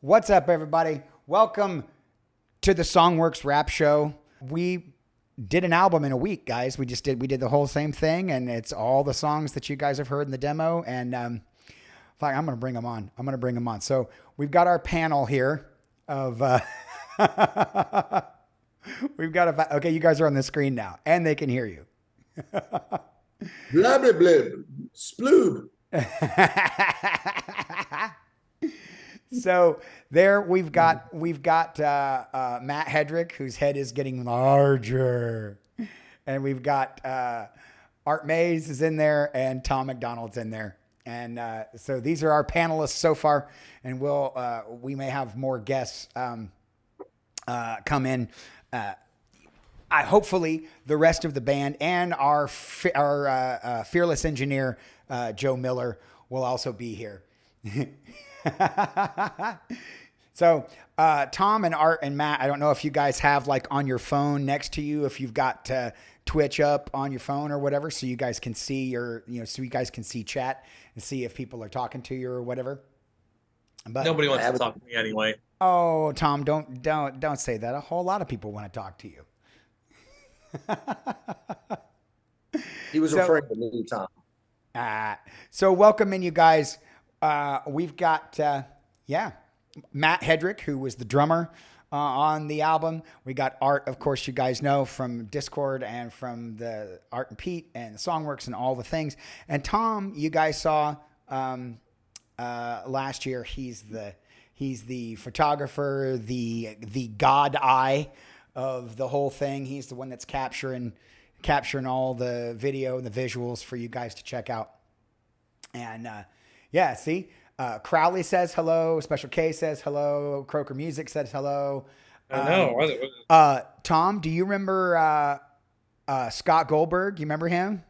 What's up, everybody? Welcome to the Songworks Rap Show. We did an album in a week, guys. We did the whole same thing, and it's all the songs that you guys have heard in the demo. And fine, I'm gonna bring them on. So we've got our panel here of. We've got a. Okay, you guys are on the screen now, and they can hear you. Blah blah blah. Sploob. So there we've got Matt Hedrick, whose head is getting larger, and we've got Art Mayes is in there, and Tom McDonald's in there, and so these are our panelists so far, and we may have more guests come in. Hopefully the rest of the band and our fearless engineer Joe Miller will also be here. So Tom and Art and Matt, I don't know if you guys have like on your phone next to you, if you've got Twitch up on your phone or whatever, so you guys can see so you guys can see chat and see if people are talking to you or whatever. But Nobody wants to talk to me anyway. oh, Tom, don't say that. A whole lot of people want to talk to you. He was referring to me, Tom. So welcome in, you guys. We've got Matt Hedrick, who was the drummer on the album. We got Art, of course, you guys know from Discord and from the Art and Pete and the Songworks and all the things. And Tom, you guys saw last year. He's the photographer, the god eye of the whole thing. He's the one that's capturing all the video and the visuals for you guys to check out. And see, Crowley says hello. Special K says hello. Croaker Music says hello. I know. Tom, do you remember Scott Goldberg? You remember him?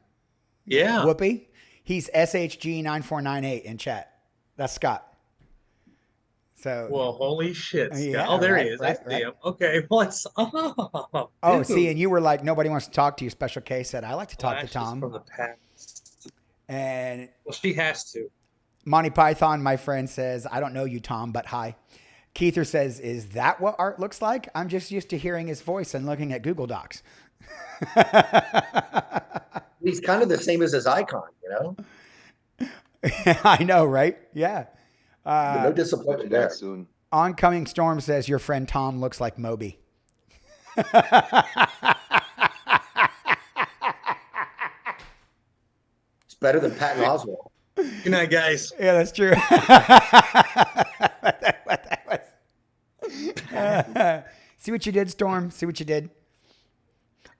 Yeah. Whoopi? He's SHG9498 in chat. That's Scott. So, well, holy shit. Yeah, oh, there right, he is. right, I see him. Okay. What's up? Oh, see, and you were like, nobody wants to talk to you. Special K said, I like to talk to Flash is Tom. from the past. And well, she has to. Monty Python, my friend, says, I don't know you, Tom, but hi. Keither says, is that what Art looks like? I'm just used to hearing his voice and looking at Google Docs. He's kind of the same as his icon, you know? I know, right? Yeah. No disappointment there. Soon. Oncoming Storm says, your friend Tom looks like Moby. It's better than Patton Oswalt. Good night, guys. Yeah, that's true. See what you did, Storm? See what you did?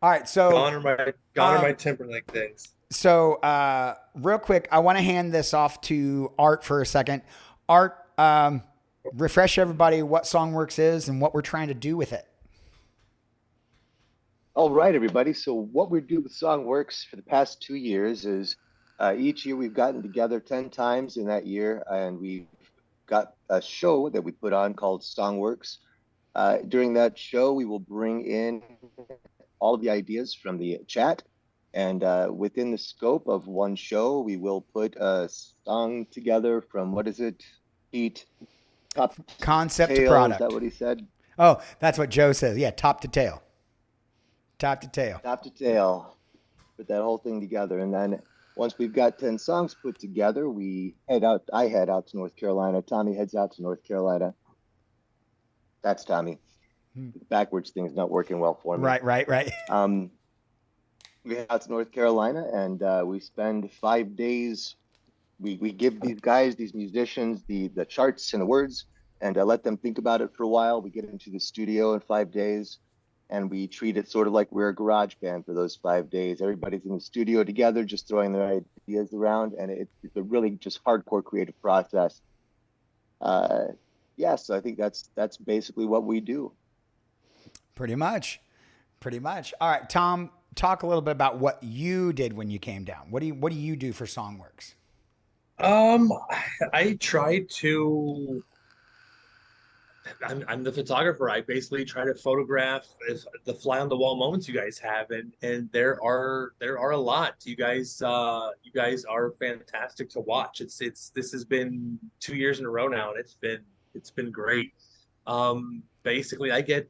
All right, so Gone are my Timberlake days. So real quick, I want to hand this off to Art for a second. Art, refresh everybody what Songworks is and what we're trying to do with it. All right, everybody. So what we do with Songworks for the past 2 years is each year we've gotten together 10 times in that year, and we've got a show that we put on called Songworks. During that show, we will bring in all of the ideas from the chat, and within the scope of one show, we will put a song together from, what is it, Pete? Top Concept to to product. Is that what he said? Oh, that's what Joe says. Yeah, top to tail. Top to tail. Top to tail. Put that whole thing together. And then once we've got 10 songs put together, we head out. I head out to North Carolina. Tommy heads out to North Carolina. That's Tommy. The backwards thing is not working well for me. Right. We head out to North Carolina, and we spend 5 days. We give these guys, these musicians, the charts and the words, and let them think about it for a while. We get into the studio in 5 days, and we treat it sort of like we're a garage band for those 5 days. Everybody's in the studio together, just throwing their ideas around, and it's a really just hardcore creative process. So I think that's basically what we do. Pretty much. All right, Tom, talk a little bit about what you did when you came down. What do you do for Songworks? I try to. I'm the photographer. I basically try to photograph the fly on the wall moments you guys have, and there are a lot. You guys are fantastic to watch. This has been 2 years in a row now, and it's been It's been great. Basically, I get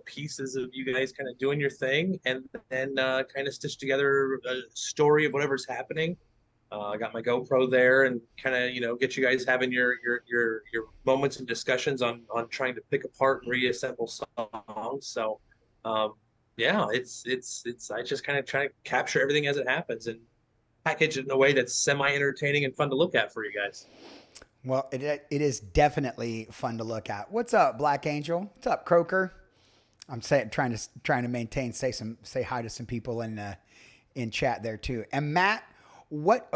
pieces of you guys kind of doing your thing, and then kind of stitch together a story of whatever's happening. I got my GoPro there, and kind of get you guys having your moments and discussions on trying to pick apart and reassemble songs. So, um, yeah, it's I just kind of try to capture everything as it happens and package it in a way that's semi entertaining and fun to look at for you guys. Well, it is definitely fun to look at. What's up, Black Angel? What's up, Croaker? I'm saying trying to maintain say hi to some people in chat there too. And Matt, what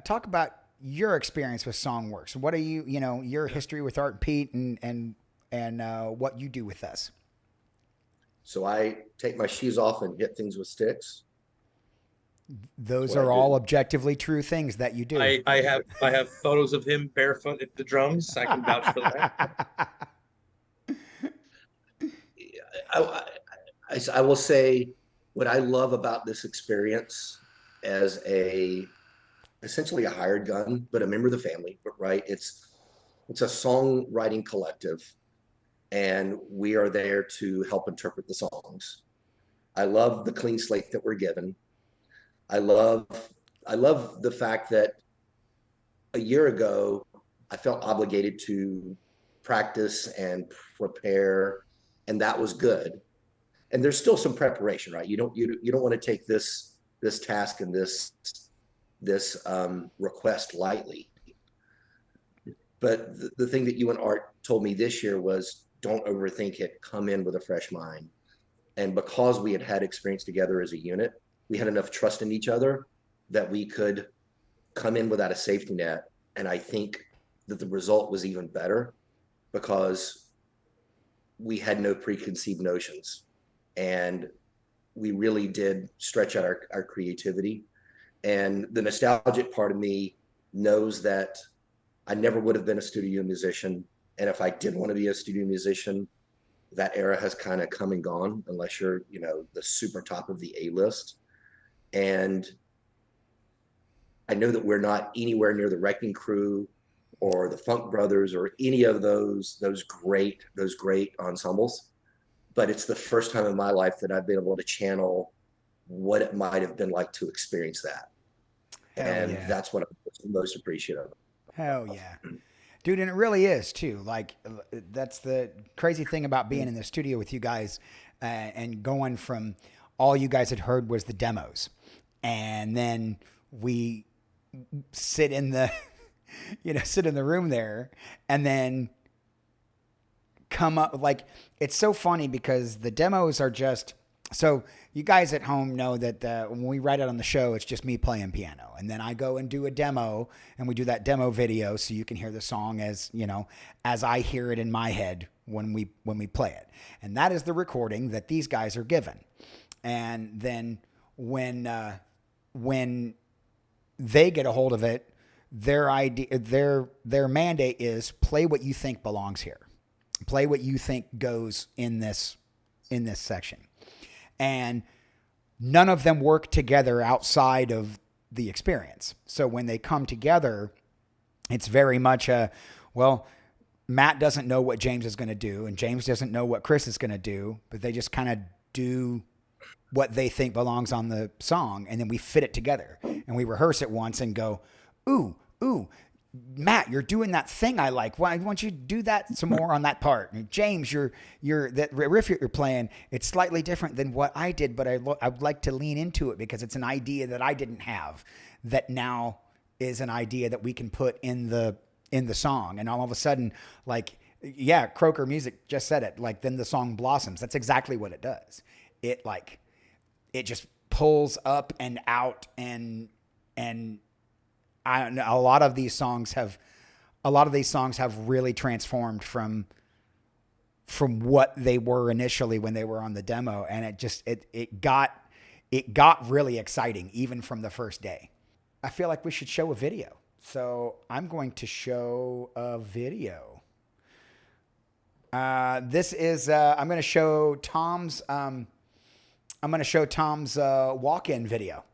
talk about your experience with Songworks? What are your history with Art and Pete and what you do with us? So I take my shoes off and hit things with sticks. Those That's what are I all do. objectively true things that you do. I have photos of him barefoot at the drums. I can vouch for that. I, I will say what I love about this experience as essentially a hired gun, but a member of the family, right? It's a songwriting collective, and we are there to help interpret the songs. I love the clean slate that we're given. I love I love the fact that a year ago I felt obligated to practice and prepare, and that was good. And there's still some preparation, right? You don't want to take this task and this request lightly. But the thing that you and Art told me this year was don't overthink it. Come in with a fresh mind. And because we had experience together as a unit, we had enough trust in each other that we could come in without a safety net. And I think that the result was even better because we had no preconceived notions. And we really did stretch out our creativity. And the nostalgic part of me knows that I never would have been a studio musician. And if I did want to be a studio musician, that era has kind of come and gone, unless you're, the super top of the A list. And I know that we're not anywhere near the Wrecking Crew or the Funk Brothers or any of those great ensembles. But it's the first time in my life that I've been able to channel what it might have been like to experience that. Hell And yeah. that's what I'm most appreciative Hell of. yeah. Dude, and it really is too. Like, that's the crazy thing about being in the studio with you guys and going from all you guys had heard was the demos. And then we sit in the, sit in the room there and then come up. Like, it's so funny because the demos are just, so you guys at home know that when we write it on the show, it's just me playing piano. And then I go and do a demo and we do that demo video so you can hear the song as I hear it in my head when we play it. And that is the recording that these guys are given. And then when they get a hold of it, their mandate is play what you think belongs here. Play what you think goes in this section. And none of them work together outside of the experience. So when they come together, it's very much Matt doesn't know what James is going to do, and James doesn't know what Chris is going to do, but they just kind of do what they think belongs on the song, and then we fit it together. And we rehearse it once and go, ooh, Matt, you're doing that thing I like. Why don't you do that some more on that part? And James, you're that riff you're playing, it's slightly different than what I did, but I'd like to lean into it because it's an idea that I didn't have that now is an idea that we can put in the song. And all of a sudden, like, yeah, Croaker Music just said it. Like, then the song blossoms. That's exactly what it does. It just pulls up and out and a lot of these songs have really transformed from what they were initially when they were on the demo, and it got really exciting even from the first day. I feel like we should show a video, so I'm going to show a video. This is I'm going to show Tom's walk-in video.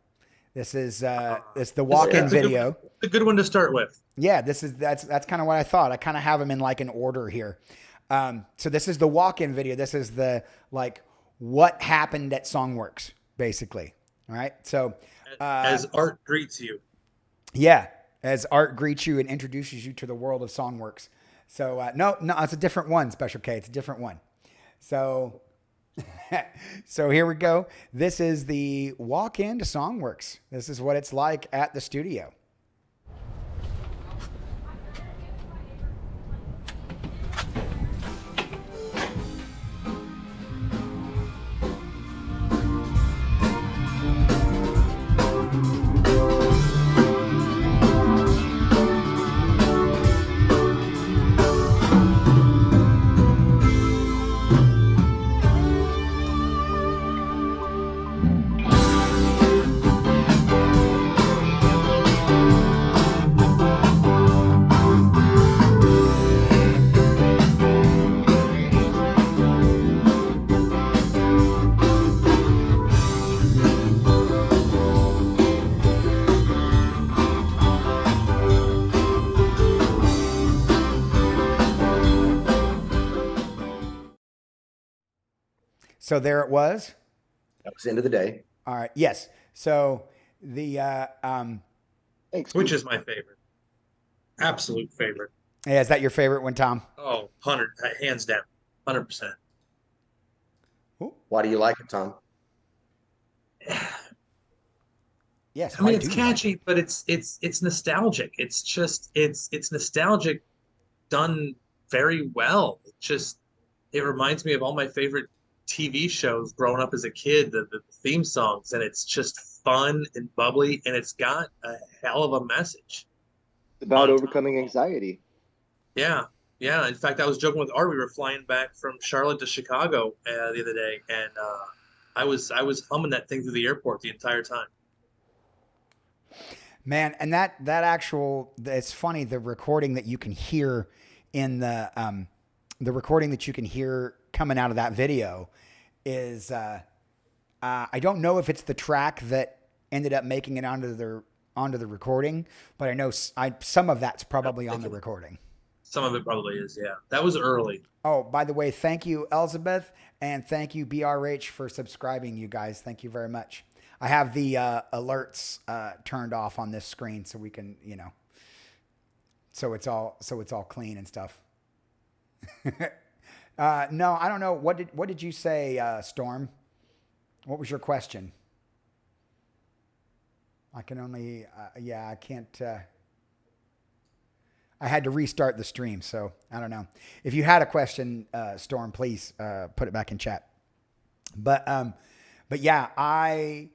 This is it's the This- walk-in That's video. a good one to start with. Yeah, that's kind of what I thought. I kind of have them in like an order here. So this is the walk-in video. This is the like what happened at Songworks, basically. All right. So As Art greets you. yeah, as Art greets you and introduces you to the world of Songworks. So no, it's a different one, Special K. It's a different one. So so here we go. This is the walk-in to Songworks. This is what it's like at the studio. So there it was. That was the end of the day. All right. Yes. So the Thanks. Which Pete. is my favorite. Absolute favorite. yeah, is that your favorite one, Tom? Oh, 100, hands down. 100%. Why do you like it, Tom? Yes. I mean, why it's do you like catchy, it? but it's nostalgic. It's just it's nostalgic done very well. It reminds me of all my favorite TV shows growing up as a kid, the theme songs, and it's just fun and bubbly, and it's got a hell of a message. It's about on top overcoming of all. anxiety. Yeah, yeah. In fact, I was joking with Art. We were flying back from Charlotte to Chicago the other day, and I was humming that thing through the airport the entire time. Man, and that actual it's funny the recording that you can hear in the recording that you can hear coming out of that video is I don't know if it's the track that ended up making it onto the recording, but I know some of that's probably on the recording. Some of it probably is. Yeah, that was early. Oh, by the way, thank you, Elizabeth, and thank you, BRH, for subscribing, you guys. Thank you very much. I have the alerts turned off on this screen so we can, so it's all clean and stuff. No, I don't know. What did you say, Storm? What was your question? I can only, I can't. I had to restart the stream, so I don't know. If you had a question, Storm, please put it back in chat. But yeah, I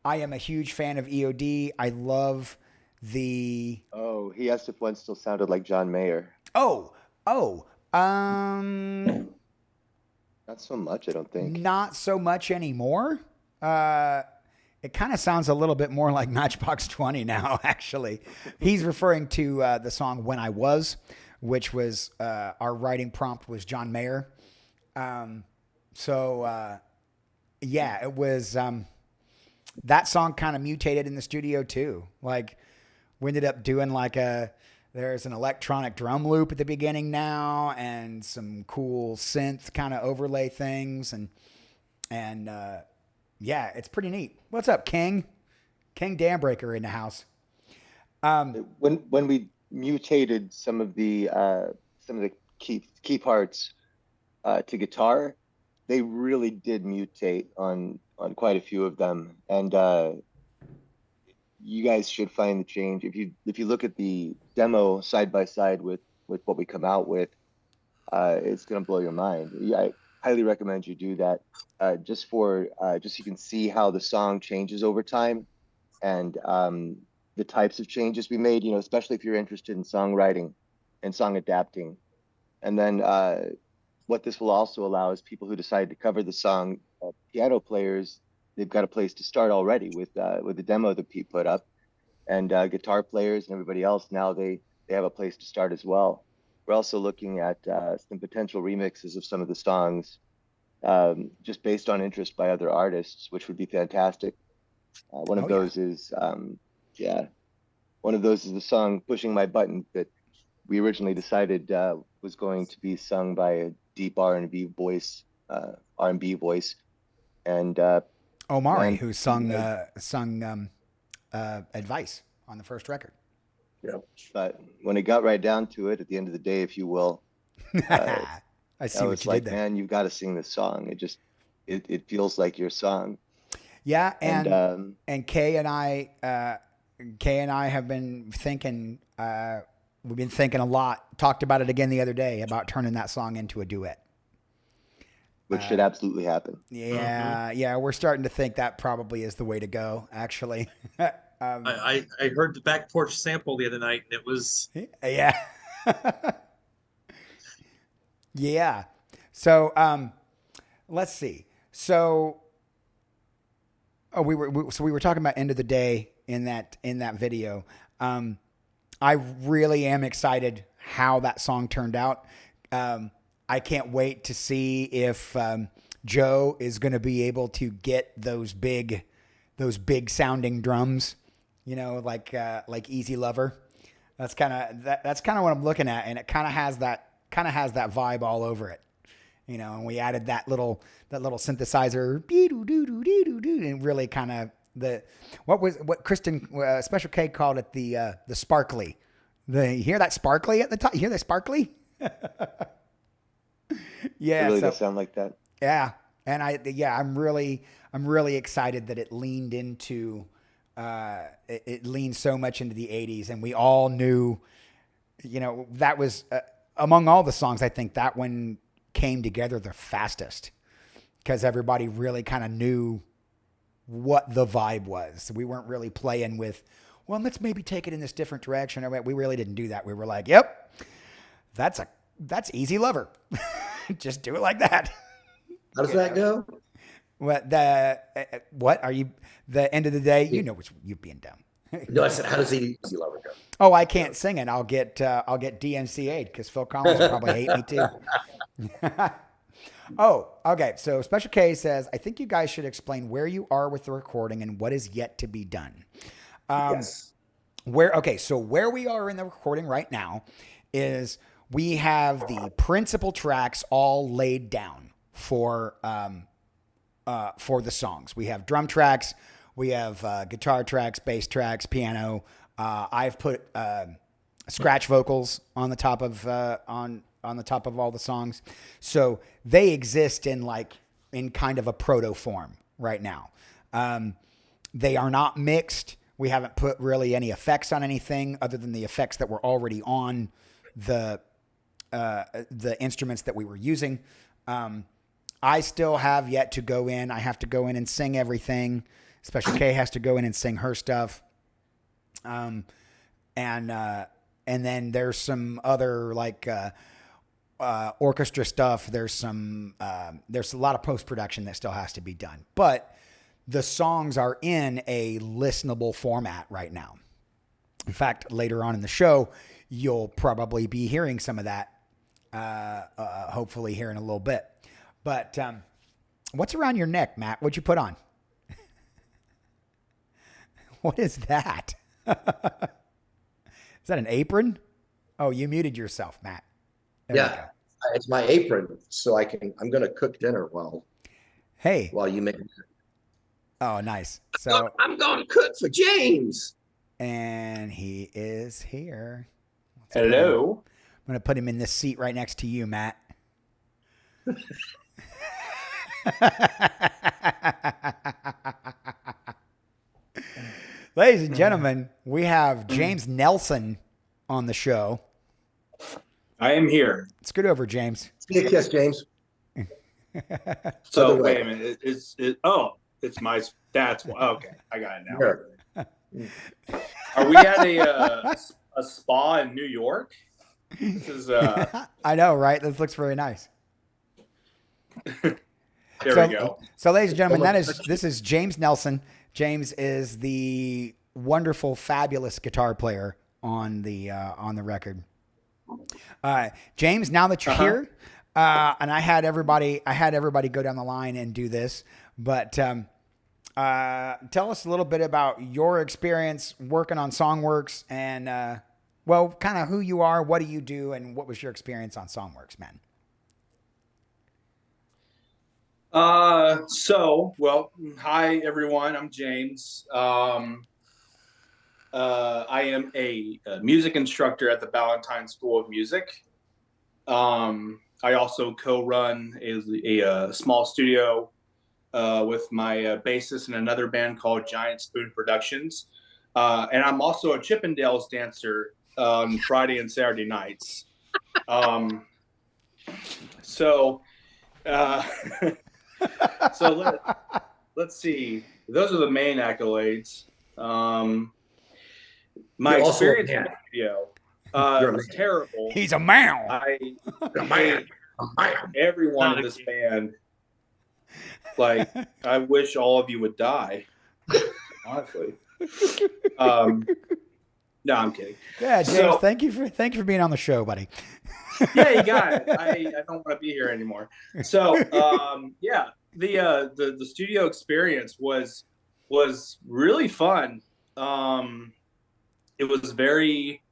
am a huge fan of E.O.D. I love the. Oh, he asked if one still sounded like John Mayer. Oh, Not so much, I don't think. not so much anymore. It kind of sounds a little bit more like Matchbox 20 now, actually. He's referring to the song When I Was, which was our writing prompt was John Mayer. Yeah, it was that song kind of mutated in the studio too. Like we ended up doing there's an electronic drum loop at the beginning now and some cool synth kind of overlay things and yeah, it's pretty neat. What's up, King? King Dambreaker in the house. When we mutated some of the key parts to guitar, they really did mutate on quite a few of them, and you guys should find the change if you look at the demo side by side with what we come out with. It's gonna blow your mind. Yeah, I highly recommend you do that, just so you can see how the song changes over time, and the types of changes we made. Especially if you're interested in songwriting and song adapting, and then what this will also allow is people who decide to cover the song, piano players, they've got a place to start already with the demo that Pete put up, and guitar players and everybody else now they have a place to start as well. We're also looking at some potential remixes of some of the songs, just based on interest by other artists, which would be fantastic. One of Oh, yeah. those is, one of those is the song "Pushing My Button" that we originally decided was going to be sung by a deep R&B voice, and Omari, man, who sung Advice on the first record. Yeah. but when it got right down to it, at the end of the day, if you will, uh, I I see what was you like, did there. man, you've got to sing this song. It feels like your song. Yeah, And and Kay and I have been thinking. We've been thinking a lot. Talked about it again the other day about turning that song into a duet. which should absolutely happen. Yeah, we're starting to think that probably is the way to go. Actually, I heard the back porch sample the other night, and it was yeah, yeah. So let's see. So we were talking about End of the Day in that video. I really am excited how that song turned out. I can't wait to see if Joe is going to be able to get those big sounding drums, like Easy Lover. That's kind of what I'm looking at, and it kind of has that vibe all over it. And we added that little synthesizer, and really kind of what Kristen Special K called it the sparkly. You hear that sparkly at the top? You hear that sparkly? Yeah, It really does sound like that. Yeah, and I'm really excited that it leaned into it leaned so much into the '80s, and we all knew, that was among all the songs. I think that one came together the fastest because everybody really kind of knew what the vibe was. We weren't really playing with, well, let's maybe take it in this different direction. We really didn't do that. We were like, yep, that's Easy Lover. Just do it like that. How does that go? What are you? The End of the Day. You know which you being dumb. No, I said, how does Easy Lover go? Oh, I can't sing it. I'll get DMCA'd because Phil Collins will probably hate me too. Oh, okay. So Special K says, I think you guys should explain where you are with the recording and what is yet to be done. Yes. So where we are in the recording right now is we have the principal tracks all laid down for the songs. We have drum tracks, we have guitar tracks, bass tracks, piano. I've put scratch vocals on the top of on the top of all the songs, so they exist in kind of a proto form right now. They are not mixed. We haven't put really any effects on anything other than the effects that were already on the instruments that we were using. I still have yet to go in. I have to go in and sing everything. Special K has to go in and sing her stuff. And then there's some other orchestra stuff. There's a lot of post-production that still has to be done, but the songs are in a listenable format right now. In fact, later on in the show, you'll probably be hearing some of that, hopefully here in a little bit. But what's around your neck, Matt? What'd you put on? What is that? Is that an apron? Oh, you muted yourself, Matt. Yeah, it's my apron, so I'm going to cook dinner while you make it. Oh, nice. So I'm going to cook for James. And he is here. Hello. I'm going to put him in this seat right next to you, Matt. Ladies and gentlemen, we have James Nelson on the show. I am here. Scoot over, James. Yes, James. So wait a minute. It's my dad's. Okay, I got it now. Sure. Are we at a spa in New York? This is I know, right? This looks very nice. There we go. So, ladies and gentlemen, this is James Nelson. James is the wonderful, fabulous guitar player on the record. James, now that you're here, and I had everybody go down the line and do this, but Tell us a little bit about your experience working on Songw3rks and, well, kind of who you are, what do you do, and what was your experience on Songw3rks, man? Well, hi everyone. I'm James. I am a music instructor at the Ballantine School of Music. I also co-run a small studio with my bassist in another band called Giant Spoon Productions. And I'm also a Chippendales dancer on Friday and Saturday nights. So, uh, so let's see. Those are the main accolades. My You're also a experience in man. the studio You're a was man. terrible. He's a man. I A hate man. everyone in this band. Like, I wish all of you would die. Honestly. No, I'm kidding. Yeah, James, So, thank you for being on the show, buddy. yeah, you got it. I don't want to be here anymore. So, yeah, the studio experience was really fun. It was very,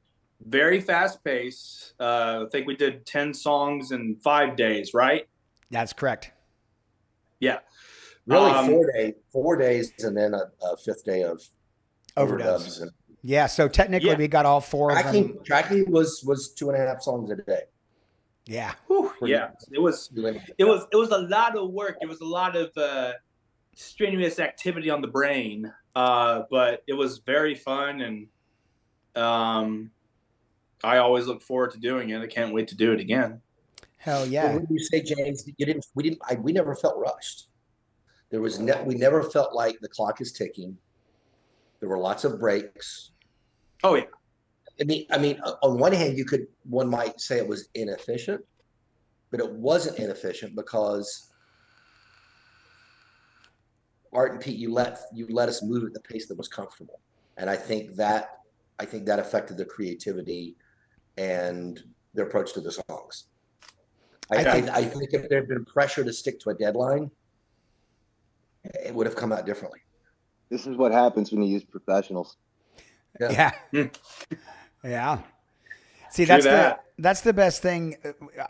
very fast paced. I think we did 10 songs in 5 days, right? That's correct. Yeah. Really, 4 days, and then a fifth day of Overdubs. And Yeah, so technically we got all 4 of them. tracking was 2.5 songs a day. Yeah. Yeah, it was a lot of work. It was a lot of strenuous activity on the brain, but it was very fun, and I always look forward to doing it. I can't wait to do it again. Hell yeah. But when you say, James, we never felt rushed. We never felt like the clock is ticking. There were lots of breaks. Oh yeah. I mean, on one hand, one might say it was inefficient, but it wasn't inefficient because Art and Pete, you let us move at the pace that was comfortable, and I think that affected the creativity and their approach to the songs. I think if there had been pressure to stick to a deadline, it would have come out differently. This is what happens when you use professionals. Yeah. Yeah. See, True that's the best thing.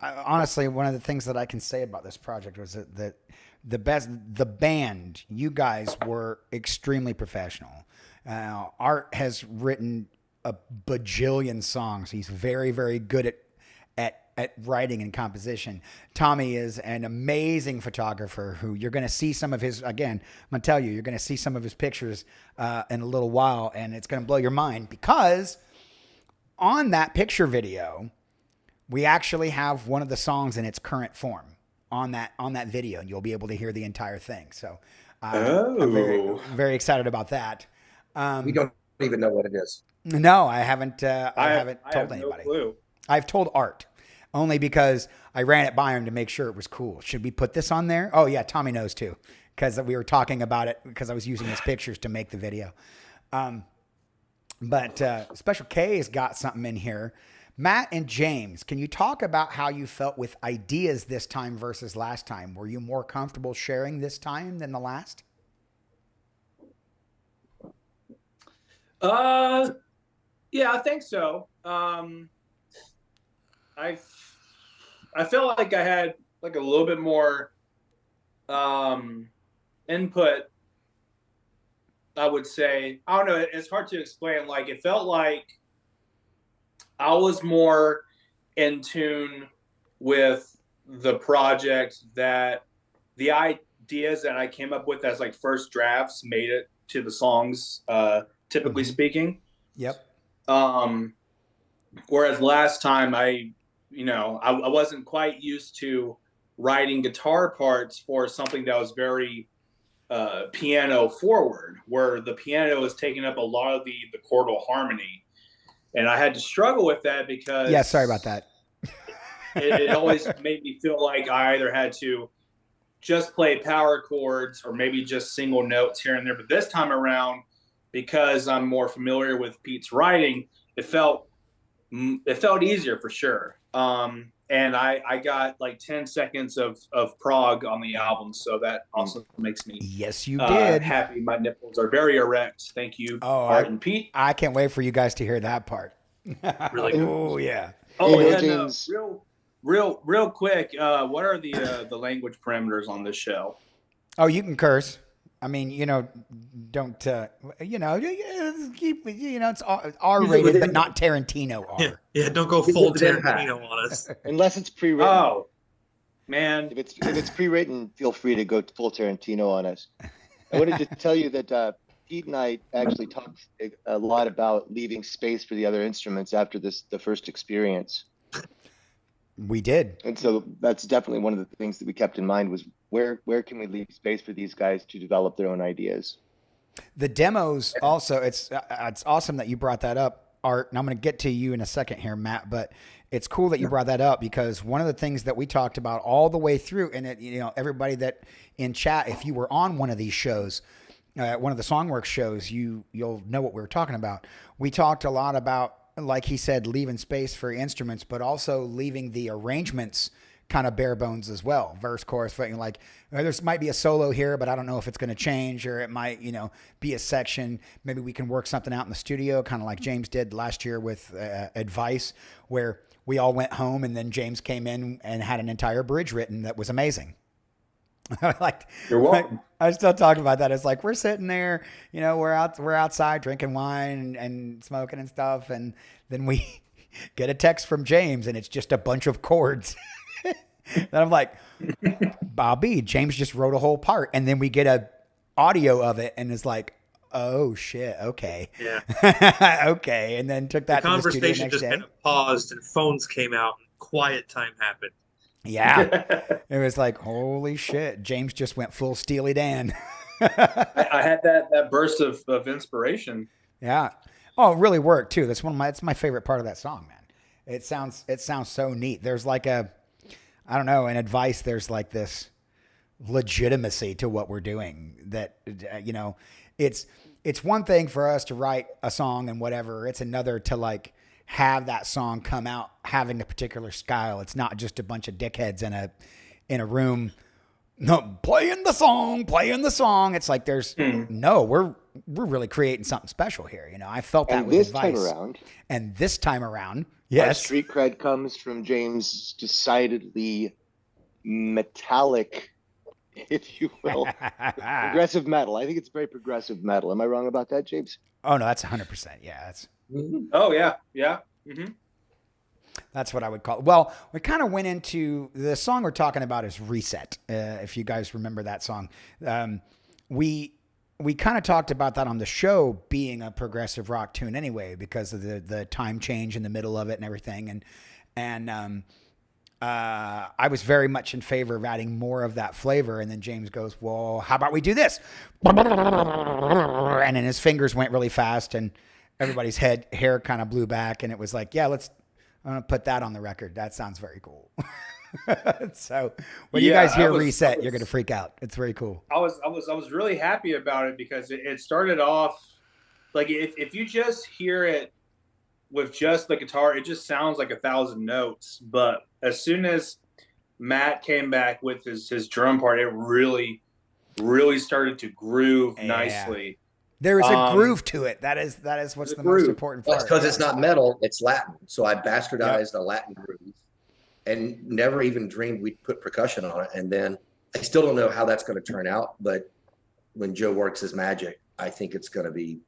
Honestly, one of the things that I can say about this project was that the band, you guys were extremely professional. Art has written a bajillion songs. He's very, very good at writing and composition. Tommy is an amazing photographer who you're going to see some of his, again, I'm going to tell you, you're going to see some of his pictures in a little while, and it's going to blow your mind because on that picture video, we actually have one of the songs in its current form on that video, and you'll be able to hear the entire thing. So I'm very, very excited about that. We don't even know what it is. No, I haven't told anybody. No clue. I've told Art only because I ran it by him to make sure it was cool. Should we put this on there? Oh yeah, Tommy knows too, because we were talking about it because I was using his pictures to make the video. But Special K has got something in here. Matt and James, can you talk about how you felt with ideas this time versus last time? Were you more comfortable sharing this time than the last? Yeah, I think so. I felt like I had like a little bit more input. I would say, I don't know, it's hard to explain. Like, it felt like I was more in tune with the project, that the ideas that I came up with as like first drafts made it to the songs, typically speaking. Yep. Whereas last time I wasn't quite used to writing guitar parts for something that was very piano forward, where the piano is taking up a lot of the chordal harmony, and I had to struggle with that because sorry about that. it always made me feel like I either had to just play power chords or maybe just single notes here and there. But this time around, because I'm more familiar with Pete's writing, it felt easier for sure. and I got like 10 seconds of prog on the album, so that also makes me Yes, you did. happy. My nipples are very erect. Thank you, Oh, Art and Pete. I can't wait for you guys to hear that part. Really good. Oh yeah. Oh You know, yeah, James, no, real quick. What are the language parameters on this show? Oh, you can curse. I mean, don't keep it's R Use it rated, but within- not Tarantino Yeah, R. yeah. Don't go It's full with impact. Tarantino on us. unless it's pre-written. Oh man, If it's pre-written, feel free to go full Tarantino on us. I wanted to tell you that Pete and I actually talked a lot about leaving space for the other instruments after the first experience. We did. And so that's definitely one of the things that we kept in mind was where can we leave space for these guys to develop their own ideas? The demos also, it's awesome that you brought that up, Art, and I'm going to get to you in a second here, Matt, but it's cool that you brought that up because one of the things that we talked about all the way through, and everybody that in chat, if you were on one of these shows, one of the Songworks shows, you'll know what we were talking about. We talked a lot about, like he said, leaving space for instruments, but also leaving the arrangements kind of bare bones as well. Verse, chorus, like there might be a solo here, but I don't know if it's going to change, or it might, be a section. Maybe we can work something out in the studio, kind of like James did last year with Advice, where we all went home and then James came in and had an entire bridge written that was amazing. you're welcome. I still talk about that. It's like we're sitting there, we're outside drinking wine and smoking and stuff, and then we get a text from James, and it's just a bunch of chords. And I'm like, Bobby, James just wrote a whole part, and then we get a audio of it, and it's like, oh shit, okay, Yeah. okay, and then took that The to the studio conversation next just day. kind of paused and phones came out and quiet time happened. Yeah, it was like, holy shit, James just went full Steely Dan. I had that burst of inspiration. Yeah. Oh, it really worked too. That's it's my favorite part of that song, man. It sounds so neat. There's like I don't know, in Advice, there's like this legitimacy to what we're doing that, it's one thing for us to write a song and whatever. It's another to like have that song come out having a particular style. It's not just a bunch of dickheads in a room. No, playing the song. It's like we're really creating something special here. I felt that And with this Advice. time around, And this time around, our yes. street cred comes from James' decidedly metallic, if you will, progressive metal. I think it's very progressive metal. Am I wrong about that, James? Oh no, that's 100%. Yeah, Oh yeah. Mm-hmm. that's what I would call it. Well, we kind of went into the song we're talking about is Reset. If you guys remember that song, we kind of talked about that on the show being a progressive rock tune anyway, because of the time change in the middle of it and everything. And I was very much in favor of adding more of that flavor. And then James goes, well, how about we do this? And then his fingers went really fast and everybody's hair kind of blew back. And it was like, yeah, I'm going to put that on the record. That sounds very cool. So when you guys hear Reset, you're going to freak out. It's very cool. I was really happy about it because it started off like if you just hear it with just the guitar, it just sounds like 1,000 notes. But as soon as Matt came back with his drum part, it really started to groove nicely. There is a groove to it. That is what's the most important part. That's because it's not metal, it's Latin. So I bastardized a Latin groove and never even dreamed we'd put percussion on it. And then I still don't know how that's going to turn out, but when Joe works his magic, I think it's going to be.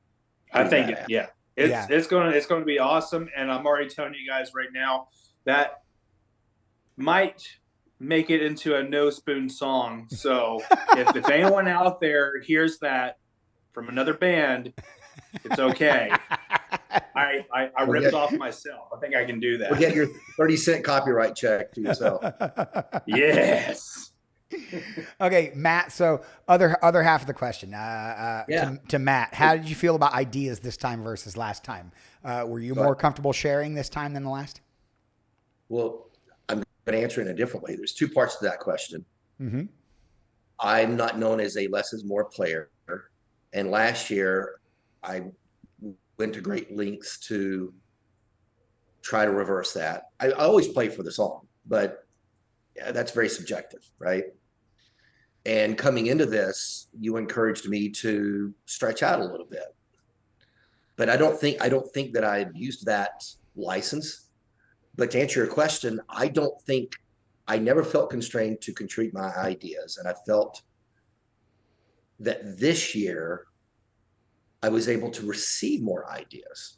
It's going to be awesome. And I'm already telling you guys right now that might make it into a No Spoon song. So if anyone out there hears that from another band, it's okay. I ripped off myself. I think I can do that. We'll get your 30-cent copyright check to yourself. Yes. Okay, Matt. So other half of the question to Matt. How did you feel about ideas this time versus last time? Were you more comfortable sharing this time than the last? Well, I'm going to answer it in a different way. There's two parts to that question. Mm-hmm. I'm not known as a less is more player. And last year, I went to great lengths to try to reverse that. I always play for the song. but yeah, that's very subjective, right? And coming into this, you encouraged me to stretch out a little bit. But I don't think that I abused that license. But to answer your question, I never felt constrained to contribute my ideas. And I felt that this year I was able to receive more ideas.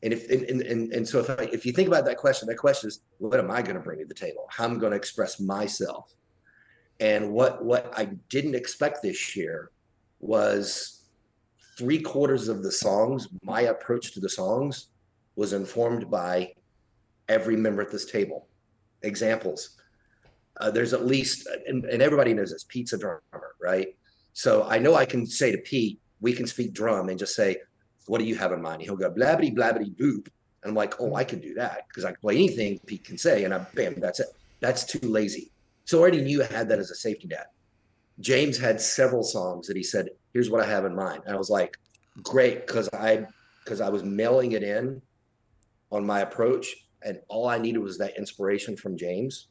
And so if you think about that question is, what am I going to bring to the table? How am I going to express myself? And what I didn't expect this year was 3/4 of the songs, my approach to the songs was informed by every member at this table. Examples. There's at least, and everybody knows this, Pete's a drummer, right? So I know I can say to Pete, we can speak drum and just say, what do you have in mind? He'll go blabbity, blabbity, boop. And I'm like, oh, I can do that because I can play anything Pete can say. And bam, that's it. That's too lazy. So I already knew I had that as a safety net. James had several songs that he said, here's what I have in mind. And I was like, great, because I was mailing it in on my approach, and all I needed was that inspiration from James.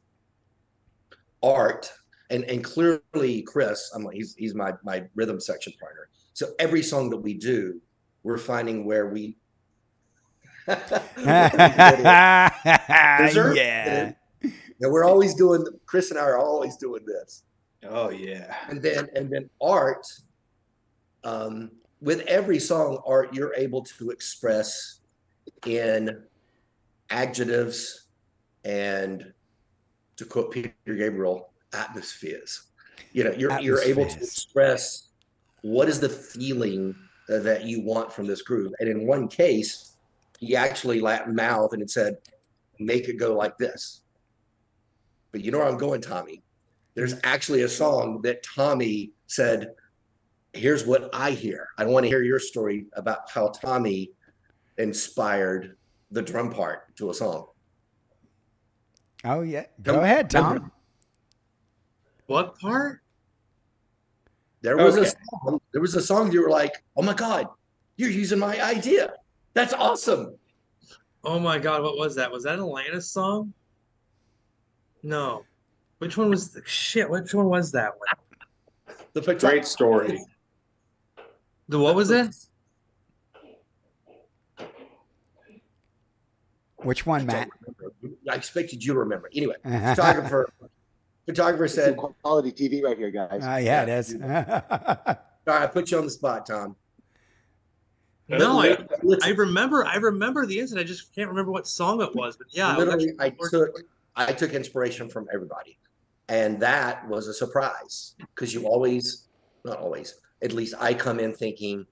Art, and clearly Chris, he's my rhythm section partner. So every song that we do, we're finding where we Yeah. And we're always doing, Chris and I are always doing this. Oh yeah. And then Art, with every song, Art, you're able to express in adjectives and, to quote Peter Gabriel, atmospheres. You're able to express what is the feeling that you want from this groove. And in one case, he actually mouthed and it said, make it go like this. But you know where I'm going, Tommy? There's actually a song that Tommy said, here's what I hear. I want to hear your story about how Tommy inspired the drum part to a song. Oh yeah. Go ahead, Tom. What part? There was a song you were like, oh my God, you're using my idea. That's awesome. Oh my God, what was that? Was that an Atlantis song? No. Which one was which one was that one? The Great story. What was it? Which one, Matt? I expected you to remember. Anyway, photographer said, quality TV right here, guys. Yeah, it is. All right, I put you on the spot, Tom. No, I remember the incident. I just can't remember what song it was. But yeah, literally, I took inspiration from everybody, and that was a surprise because not always, at least I come in thinking,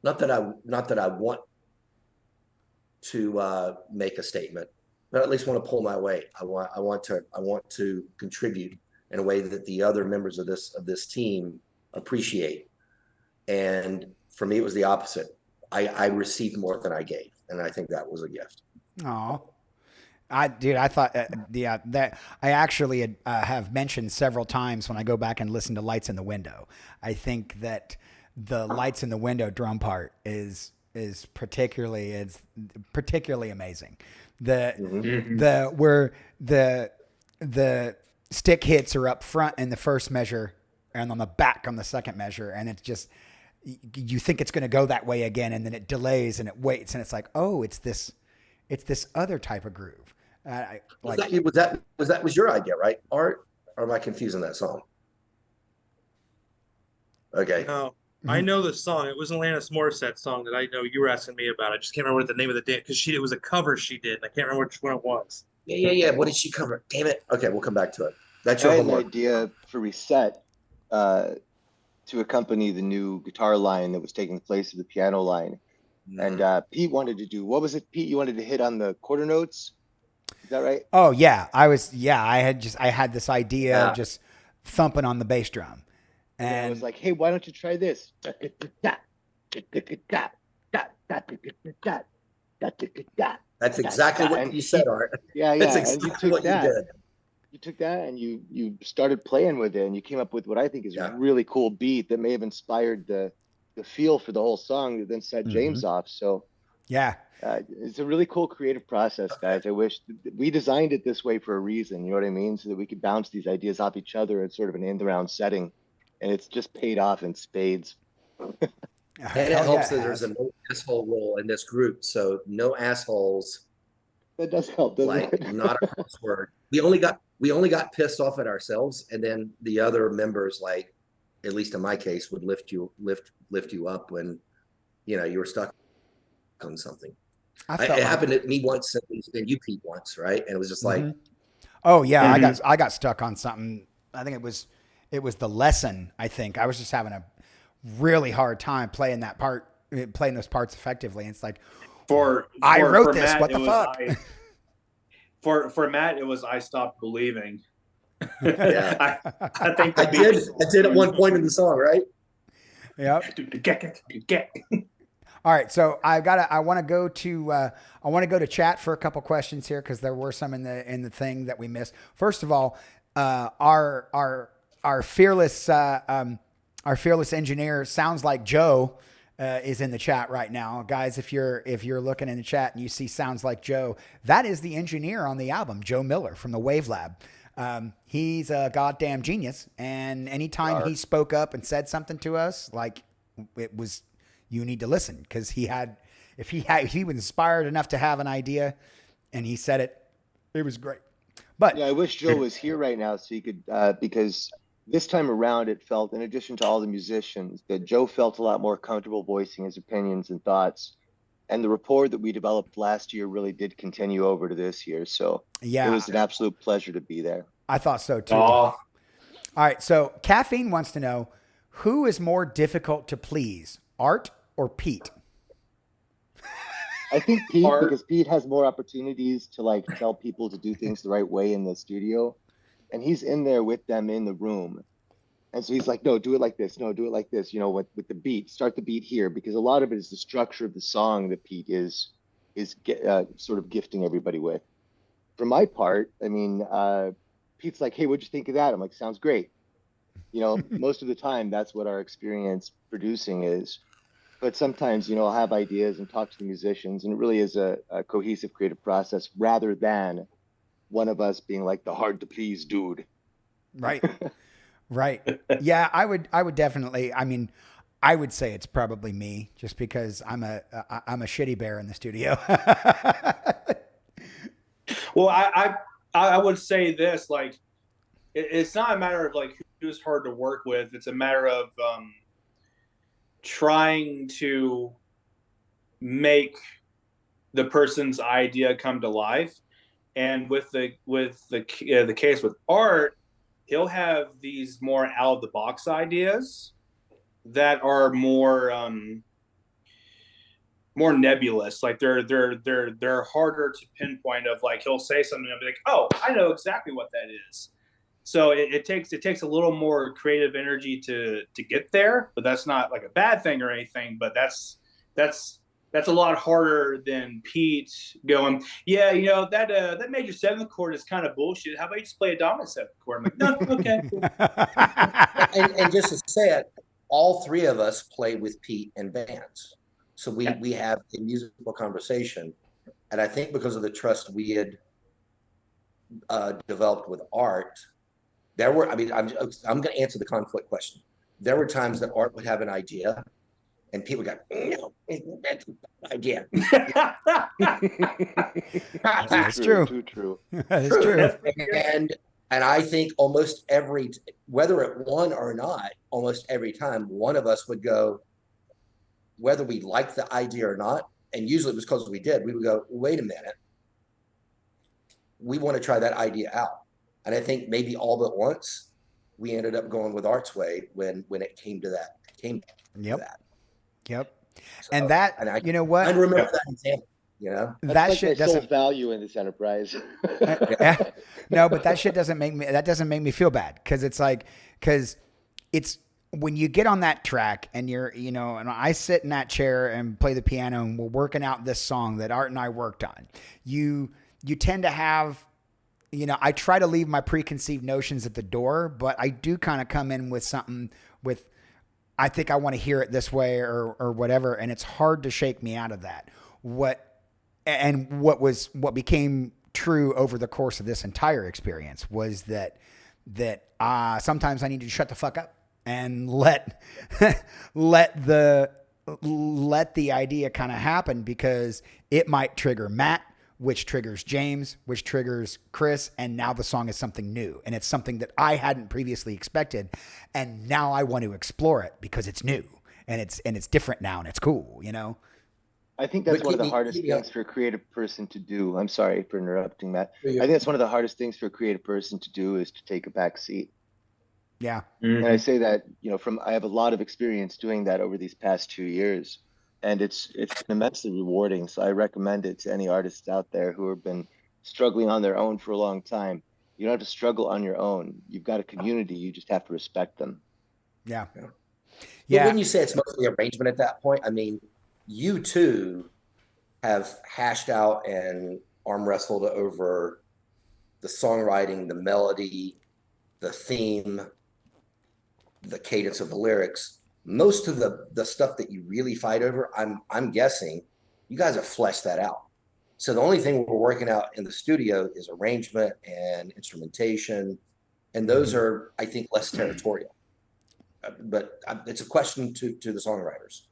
not that I want to make a statement, but at least want to pull my weight. I want to contribute in a way that the other members of this team appreciate. And for me, it was the opposite. I received more than I gave, and I think that was a gift. Oh, I thought that I actually have mentioned several times when I go back and listen to Lights in the Window. I think that the Lights in the Window drum part is particularly amazing. Where the stick hits are up front in the first measure and on the back on the second measure, and it's just, you think it's going to go that way again, and then it delays and it waits, and it's like, oh, it's this other type of groove. Was your idea, right, Art? Or am I confusing that song? Okay. No, I know the song. It was an Alanis Morissette song that I know you were asking me about. I just can't remember what the name of the dance, because it was a cover she did, and I can't remember which one it was. Yeah. What did she cover? Damn it. Okay, we'll come back to it. That's your I had an homework. idea for Reset to accompany the new guitar line that was taking place of the piano line. And Pete wanted to do, what was it, Pete? You wanted to hit on the quarter notes? Is that right? Oh yeah, I had this idea of just thumping on the bass drum, and I was like, hey, why don't you try this? That's exactly what you said, Art. Yeah. That's exactly and you took what that. you did. You took that and you started playing with it, and you came up with what I think is a really cool beat that may have inspired the feel for the whole song that then set James off. So Yeah. It's a really cool creative process, guys. I wish we designed it this way for a reason. You know what I mean? So that we could bounce these ideas off each other in sort of an in-the-round setting, and it's just paid off in spades. And it Hell yeah, helps it that there's a has. no asshole rule in this group, so no assholes, That does help, doesn't like it? not a cross word. We only got pissed off at ourselves, and then the other members, like at least in my case, would lift you up when you were stuck on something. I It felt like, happened to me once, and you Pete once, right? And it was just like, oh yeah, Mhm. I got stuck on something. I think it was the lesson. I think I was just having a really hard time playing that part, playing those parts effectively. And it's like, For I wrote for this. Matt, What it the was fuck? for Matt, it was I stopped believing. yeah, I think I the did. beat. I did at one point in the song, right? Yep. Get. All right, so I want to go to chat for a couple questions here because there were some in the thing that we missed. First of all, our fearless engineer sounds like Joe is in the chat right now, guys. If you're looking in the chat and you see sounds like Joe, that is the engineer on the album, Joe Miller from the Wave Lab. He's a goddamn genius, and anytime he spoke up and said something to us, like it was, you need to listen because if he was inspired enough to have an idea and he said it, it was great. But Yeah, I wish Joe was here right now so he could, because this time around it felt, in addition to all the musicians, that Joe felt a lot more comfortable voicing his opinions and thoughts. And the rapport that we developed last year really did continue over to this year. So it yeah, was an absolute pleasure to be there. I thought so too. Oh, All right, so Caffeine wants to know who is more difficult to please, Art or Pete? I think Pete, Art. because Pete has more opportunities to like tell people to do things the right way in the studio. And he's in there with them in the room. And so he's like, no, do it like this. No, do it like this. With the beat, start the beat here, because a lot of it is the structure of the song that Pete is sort of gifting everybody with. For my part, I mean, Pete's like, hey, what'd you think of that? I'm like, sounds great. Most of the time, that's what our experience producing is. But sometimes, I'll have ideas and talk to the musicians, and it really is a cohesive creative process rather than one of us being like the hard to please dude. Right. Right. Yeah, I would definitely, I mean, I would say it's probably me just because I'm a shitty bear in the studio. Well, I would say this, like it's not a matter of like who's hard to work with. It's a matter of trying to make the person's idea come to life. And with the case with Art, he'll have these more out of the box ideas that are more nebulous. Like they're harder to pinpoint. Of like he'll say something and be like, oh, I know exactly what that is. So it takes a little more creative energy to get there, but that's not like a bad thing or anything. But that's a lot harder than Pete going, yeah, that major seventh chord is kind of bullshit. How about you just play a dominant seventh chord? I'm like, no, okay, cool. And just to say it, all three of us play with Pete in bands, so we have a musical conversation, and I think because of the trust we had developed with Art, there were. I mean, I'm going to answer the conflict question. There were times that Art would have an idea, and people got, no, that's a idea. That's true. Too true. That's true. And I think almost whether it won or not, almost every time one of us would go, whether we liked the idea or not, and usually it was because we did, we would go, wait a minute, we want to try that idea out. And I think maybe all but once we ended up going with Art's way when it came to that. Yep. So, And that, and you know what? I remember that example. That's That like shit my sole doesn't. value in this enterprise. No, but that shit doesn't make me feel bad because it's when you get on that track and and I sit in that chair and play the piano and we're working out this song that Art and I worked on. You tend to have, I try to leave my preconceived notions at the door, but I do kind of come in with something I think I want to hear it this way or whatever. And it's hard to shake me out of that. what became true over the course of this entire experience was that sometimes I need to shut the fuck up and let the idea kind of happen, because it might trigger Matt, which triggers James, which triggers Chris, and now the song is something new, and it's something that I hadn't previously expected, and now I want to explore it because it's new and it's different now and it's cool, you know. I think that's But one of the keep me- hardest keep me up. things for a creative person to do. I'm sorry for interrupting, Matt. Yeah, I yeah. think that's one of the hardest things for a creative person to do is to take a back seat. Yeah. And I say that, I have a lot of experience doing that over these past 2 years, and it's been immensely rewarding. So I recommend it to any artists out there who have been struggling on their own for a long time. You don't have to struggle on your own. You've got a community. You just have to respect them. Yeah. Yeah. But Yeah. when you say it's mostly arrangement at that point, I mean, you two have hashed out and arm wrestled over the songwriting, the melody, the theme, the cadence of the lyrics. Most of the stuff that you really fight over, I'm guessing you guys have fleshed that out. So the only thing we're working out in the studio is arrangement and instrumentation, and those are, I think, less territorial. But it's a question to the songwriters.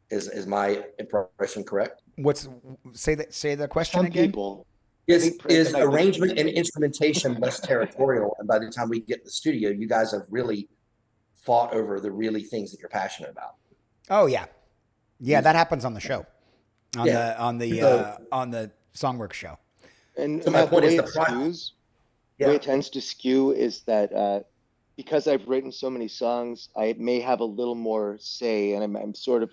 Is my impression correct? Say the question Some again? people, Is arrangement and instrumentation less territorial? And by the time we get in the studio, you guys have really fought over the really things that you're passionate about. Oh yeah. Yeah, that happens on the show. On Yeah. the Songw3rks show. and So my Matt, the point is way the it pro- skews, the Yeah. way it tends to skew is that because I've written so many songs, I may have a little more say, and I'm sort of,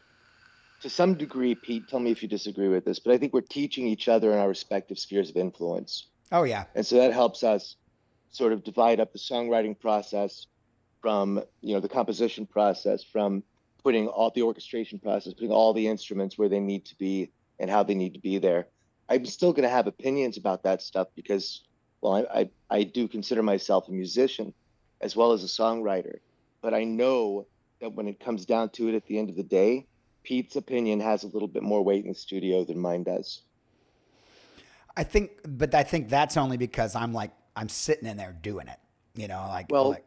to some degree, Pete, tell me if you disagree with this, but I think we're teaching each other in our respective spheres of influence. Oh yeah. And so that helps us sort of divide up the songwriting process from, the composition process, from putting all the orchestration process, putting all the instruments where they need to be and how they need to be there. I'm still going to have opinions about that stuff because, well, I do consider myself a musician as well as a songwriter, but I know that when it comes down to it at the end of the day, Pete's opinion has a little bit more weight in the studio than mine does. I think that's only because I'm sitting in there doing it, Well,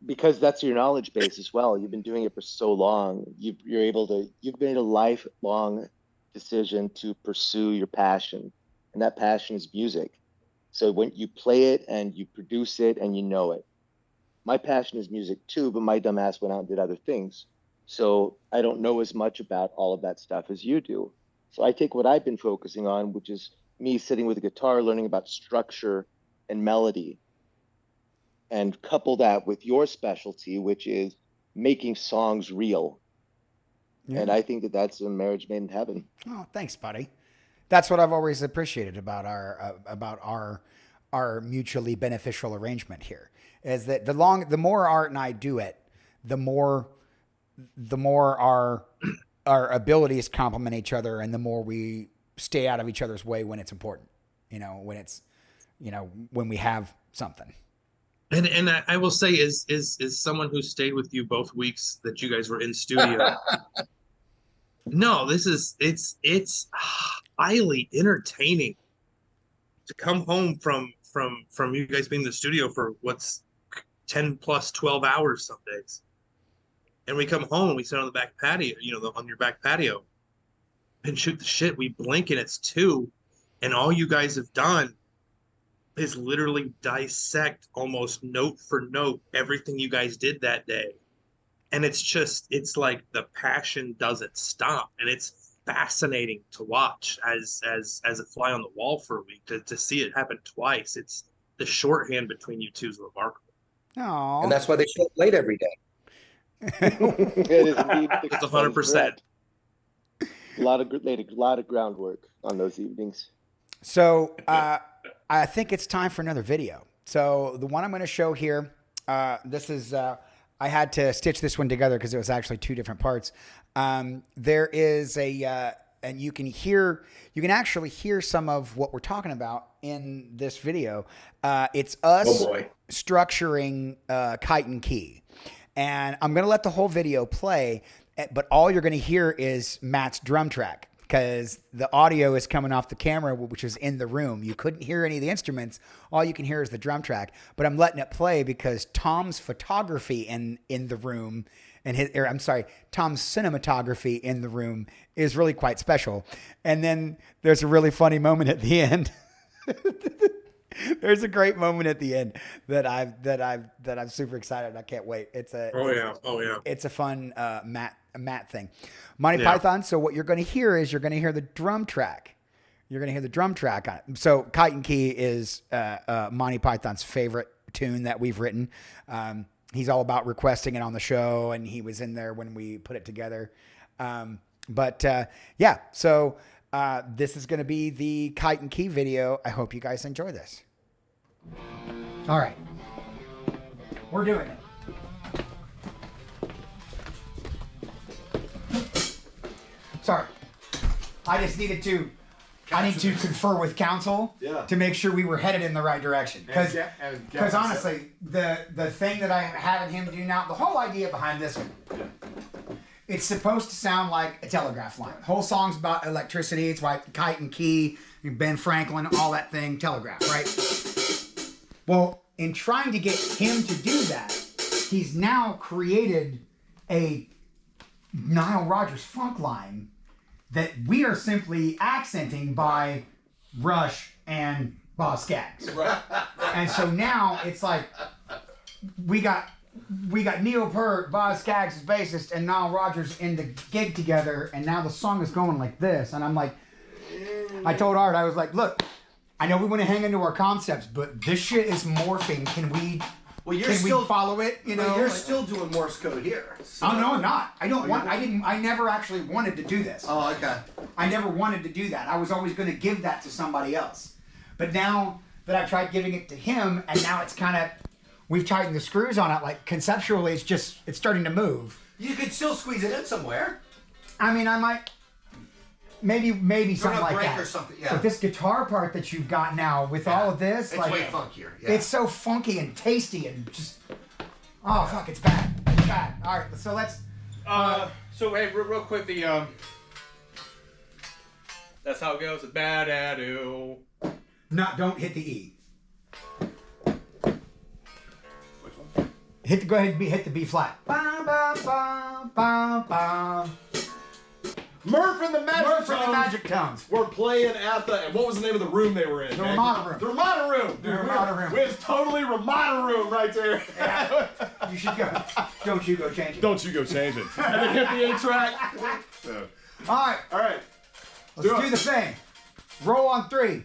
because that's your knowledge base as well. You've been doing it for so long. You've made a lifelong decision to pursue your passion, and that passion is music. So when you play it and you produce it and you know it, my passion is music too, but my dumb ass went out and did other things. So I don't know as much about all of that stuff as you do. So I take what I've been focusing on, which is me sitting with a guitar, learning about structure and melody, and couple that with your specialty, which is making songs real. Yeah. And I think that that's a marriage made in heaven. Oh, thanks, buddy. That's what I've always appreciated about our mutually beneficial arrangement here, is that the more Art and I do it, the more our abilities complement each other, and the more we stay out of each other's way when it's important. When we have something. And I will say, is someone who stayed with you both weeks that you guys were in studio. No, it's highly entertaining to come home from you guys being in the studio for what's 10 plus 12 hours some days. And we come home and we sit on the back patio, on your back patio and shoot the shit. We blink and it's 2. And all you guys have done is literally dissect almost note for note everything you guys did that day. And it's like the passion doesn't stop, and it's fascinating to watch as a fly on the wall for a week to see it happen twice. It's the shorthand between you two is remarkable. Oh, And that's why they show up late every day. It is indeed. It's 100%. A lot of groundwork on those evenings. So I think it's time for another video. So the one I'm going to show here, this is I had to stitch this one together because it was actually 2 different parts. There is and you can actually hear some of what we're talking about in this video. It's us structuring Kite and Key. And I'm going to let the whole video play, but all you're going to hear is Matt's drum track. because the audio is coming off the camera, which was in the room. You couldn't hear any of the instruments. All you can hear is the drum track. But I'm letting it play because Tom's photography in the room and Tom's cinematography in the room is really quite special. And then there's a really funny moment at the end. There's a great moment at the end that I'm super excited. I can't wait. It's a fun Matt thing. Monty Python. So what you're going to hear is the drum track. You're going to hear the drum track on it. So Kite and Key is Monty Python's favorite tune that we've written. He's all about requesting it on the show, and he was in there when we put it together. So this is going to be the Kite and Key video. I hope you guys enjoy this. All right. We're doing it. Sorry. I just needed to confer with counsel to make sure we were headed in the right direction. Because honestly, the thing that I'm having him do now, the whole idea behind this one, it's supposed to sound like a telegraph line. The whole song's about electricity. It's like Kite and Key, Ben Franklin, all that thing, telegraph, right? Well, in trying to get him to do that, he's now created a Nile Rodgers funk line that we are simply accenting by Rush and Boz Scaggs. Right. And so now it's like we got Neil Peart, Boz Scaggs as bassist, and Nile Rodgers in the gig together, and now the song is going like this. And I'm like, I told Art, I was like, look, I know we want to hang into our concepts, but this shit is morphing. Can we we follow it? You know, you're still doing Morse code here. So. Oh no, I'm not. I never actually wanted to do this. Oh, okay. I never wanted to do that. I was always going to give that to somebody else. But now that I've tried giving it to him, and now it's kind of, we've tightened the screws on it. Like conceptually, it's starting to move. You could still squeeze it in somewhere. I mean, I might. Maybe something like that. Or something, yeah. But this guitar part that you've got now with all of this, it's way funkier. Yeah. It's so funky and tasty and just, fuck, it's bad. It's bad. All right, so let's. So hey, real quick, that's how it goes. It's bad at-oo. No, don't hit the E. Which one? Go ahead and hit the B flat. Ba, ba, ba, ba, ba. Murph and the Magic Tones. We're playing at the, and what was the name of the room they were in? The Ramada Room. The Ramada Room. The Ramada Room. It's totally Ramada Room right there. Yeah. You should go. Don't you go change it. Don't you go change it. And then hit the A track. So. All right. Let's do the thing. Roll on 3.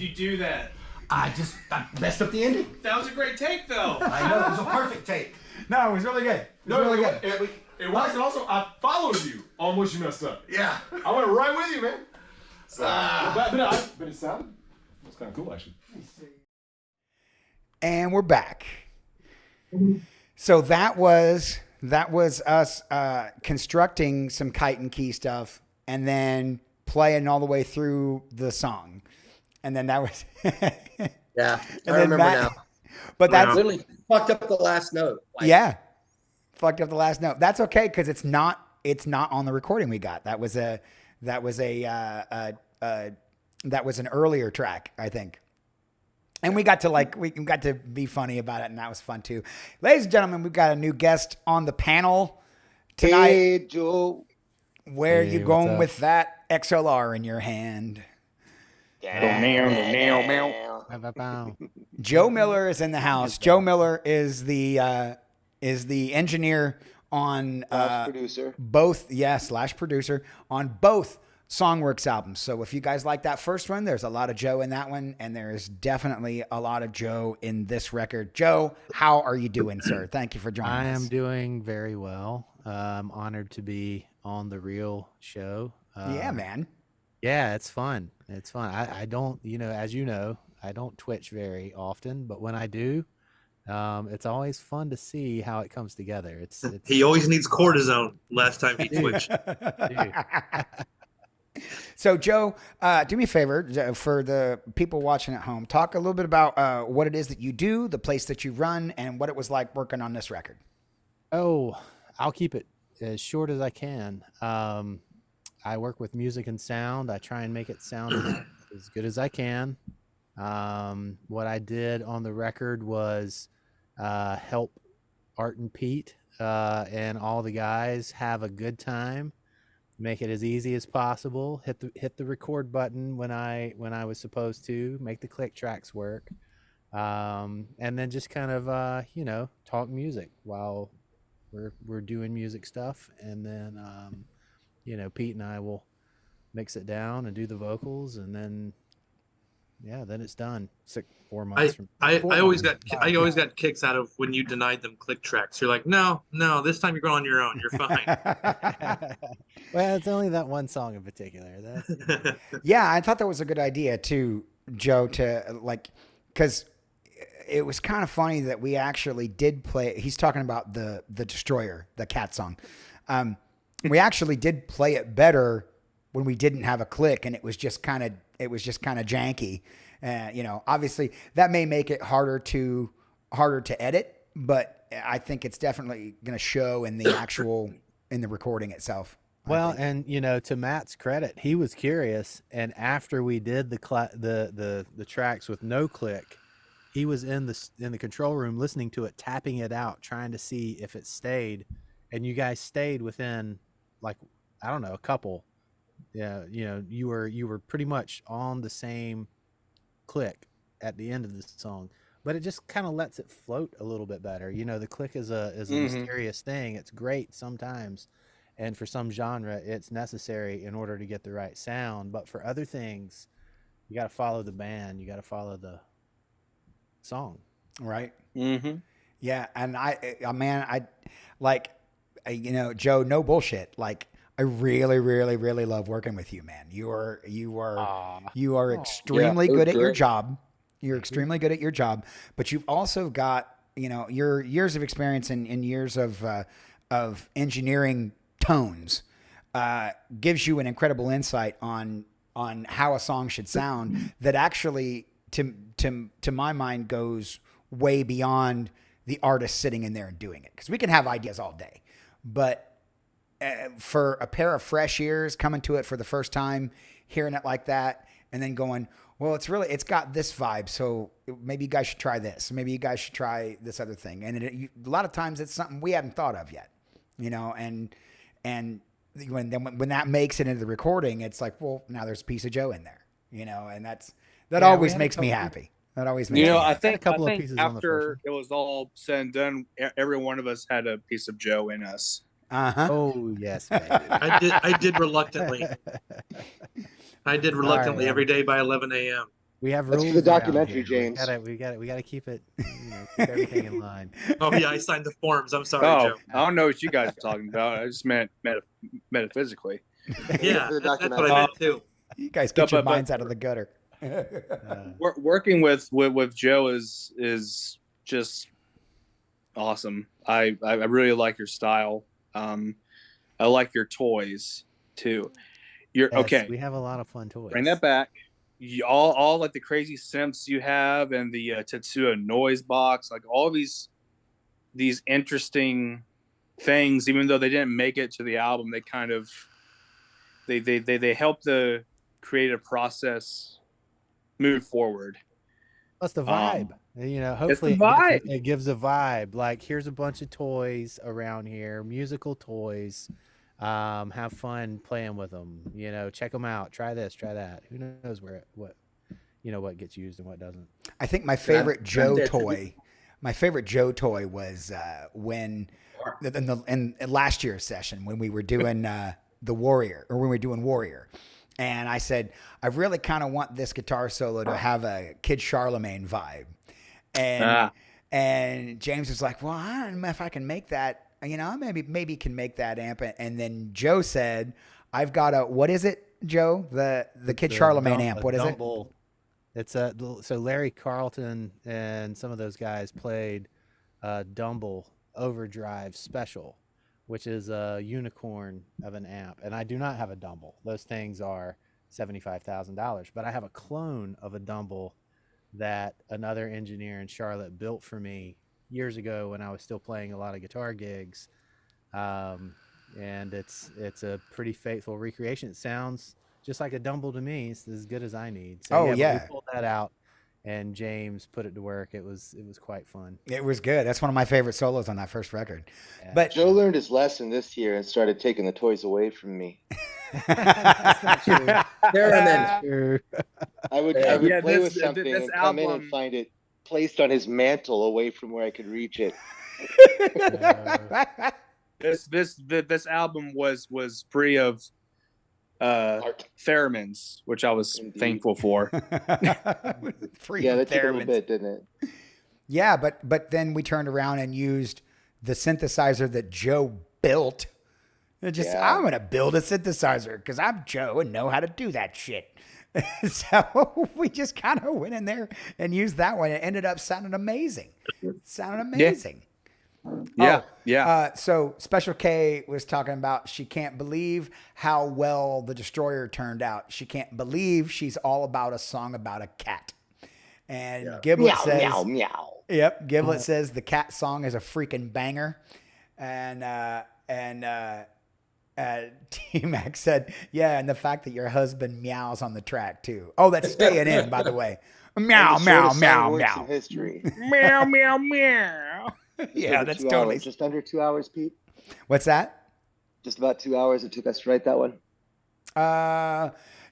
you do that? I messed up the ending. That was a great take, though. I know, it was a perfect take. No, it was really good. It was really good. It was, and also I followed you on what you messed up. Yeah. I went right with you, man. But it sounded, it's kind of cool, actually. And we're back. So that was us constructing some kite and key stuff and then playing all the way through the song. And then that was Yeah, I remember now. But that's literally fucked up the last note. yeah. Fucked up the last note. That's okay because it's not on the recording we got. That was an earlier track, I think. And we got to be funny about it, and that was fun too. Ladies and gentlemen, we've got a new guest on the panel tonight. Hey, Joe. Where are you going with that XLR in your hand? Joe Miller is in the house. Joe Miller is the engineer on producer. both, / producer on both Songw3rks albums. So if you guys like that first one, there's a lot of Joe in that one, and there's definitely a lot of Joe in this record. Joe, how are you doing, sir? Thank you for joining us. I am doing very well. I'm honored to be on the Real show. Yeah, man. Yeah, it's fun. It's fun. I don't, as you know, I don't Twitch very often, but when I do, it's always fun to see how it comes together. It's He always needs cortisone. Last time he twitched. So, Joe, do me a favor for the people watching at home. Talk a little bit about what it is that you do, the place that you run, and what it was like working on this record. Oh, I'll keep it as short as I can. I work with music and sound. I try and make it sound as good as I can. What I did on the record was help Art and Pete and all the guys have a good time. Make it as easy as possible. Hit the record button when I was supposed to. Make the click tracks work, and then just kind of talk music while we're doing music stuff, and then Pete and I will mix it down and do the vocals, and then then it's done. 4 months. I always got kicks out of when you denied them click tracks. You're like, no, this time you're going on your own. You're fine. Well, it's only that one song in particular. Yeah, I thought that was a good idea too, Joe, because it was kind of funny that we actually did play. He's talking about the Destroyer, the Cat song. We actually did play it better when we didn't have a click, and it was just kind of janky. Obviously that may make it harder to edit, but I think it's definitely going to show in the recording itself. Well, and to Matt's credit, he was curious, and after we did the tracks with no click, he was in the control room listening to it, tapping it out, trying to see if it stayed, and you guys stayed within a couple. Yeah, you were pretty much on the same click at the end of the song, but it just kind of lets it float a little bit better. The click is a mysterious thing. It's great sometimes, and for some genre it's necessary in order to get the right sound, but for other things you got to follow the band, you got to follow the song, right? Yeah. And I Joe, no bullshit, I really, really, really love working with you, man. You are extremely good at your job. You're extremely good at your job, but you've also got, your years of experience and years of engineering tones, gives you an incredible insight on how a song should sound that actually, to my mind, goes way beyond the artist sitting in there and doing it. Because we can have ideas all day, but for a pair of fresh ears coming to it for the first time, hearing it like that, and then going, well, it's got this vibe, so maybe you guys should try this. Maybe you guys should try this other thing. And a lot of times it's something we haven't thought of yet, and when that makes it into the recording, it's like, well, now there's a piece of Joe in there, and that always makes me happy. That always makes me happy. I think a couple of pieces after it was all said and done, every one of us had a piece of Joe in us. Oh yes, baby. I did reluctantly. Every day by 11 a.m. We have That's rules for the around documentary, here. James. We gotta keep it, keep everything in line. Oh yeah, I signed the forms. I'm sorry, Oh, Joe. I don't know what you guys are talking about. I just meant metaphysically. Yeah, For the that's what I documentary. meant too. You guys get No, your but- minds out of the gutter. Working with Joe is just awesome. I really like your style. I like your toys too. You're Yes, okay. we have a lot of fun toys. Bring that back. All like the crazy simps you have, and the Tetsuya noise box, like all these interesting things. Even though they didn't make it to the album, they kind of they help the creative process move forward. Plus the vibe. Hopefully the vibe. it gives a vibe. Like, here's a bunch of toys around here, musical toys. Have fun playing with them. Check them out. Try this, try that. Who knows what gets used and what doesn't. I think my favorite Joe toy was when in last year's session when we were doing the Warrior, or when we were doing Warrior. And I said, I really kind of want this guitar solo to have a Kid Charlemagne vibe. And James was like, well, I don't know if I can make that. Maybe can make that amp. And then Joe said, I've got a, what is it, Joe? The Kid Charlemagne amp. What is it? It's so Larry Carlton and some of those guys played Dumble Overdrive Special, which is a unicorn of an amp. And I do not have a Dumble. Those things are $75,000, but I have a clone of a Dumble that another engineer in Charlotte built for me years ago when I was still playing a lot of guitar gigs. And it's a pretty faithful recreation. It sounds just like a Dumble to me. It's as good as I need. So we pulled that out and James put it to work. It was quite fun. It was good. That's one of my favorite solos on that first record. Yeah. But Joe learned his lesson this year and started taking the toys away from me. That's not true. Theremin. True. I would Yeah, play this- with something this and come in album- and find it placed on his mantle away from where I could reach it. This album was free of Art. theremins, which I was Indeed. thankful for. Free Yeah, of that took a little theremins. bit, didn't it? Yeah, but then we turned around and used the synthesizer that Joe built. And just, Yeah. I'm going to build a synthesizer because I'm Joe and know how to do that shit. So we just kind of went in there and used that one. It ended up sounding amazing. Yeah. So Special K was talking about she can't believe how well the Destroyer turned out. She can't believe she's all about a song about a cat. And Giblet Meow, says, meow, meow. Yep, Giblet says the cat song is a freaking banger. And T-Mac said, yeah, and the fact that your husband meows on the track too. Oh, that's staying in, by the way. Meow, The meow, shortest meow, song works meow. in history. Meow meow meow. Yeah, Over that's 2 totally. hours. Just under 2 hours, Pete. What's that? Just about 2 hours it took us to write that one.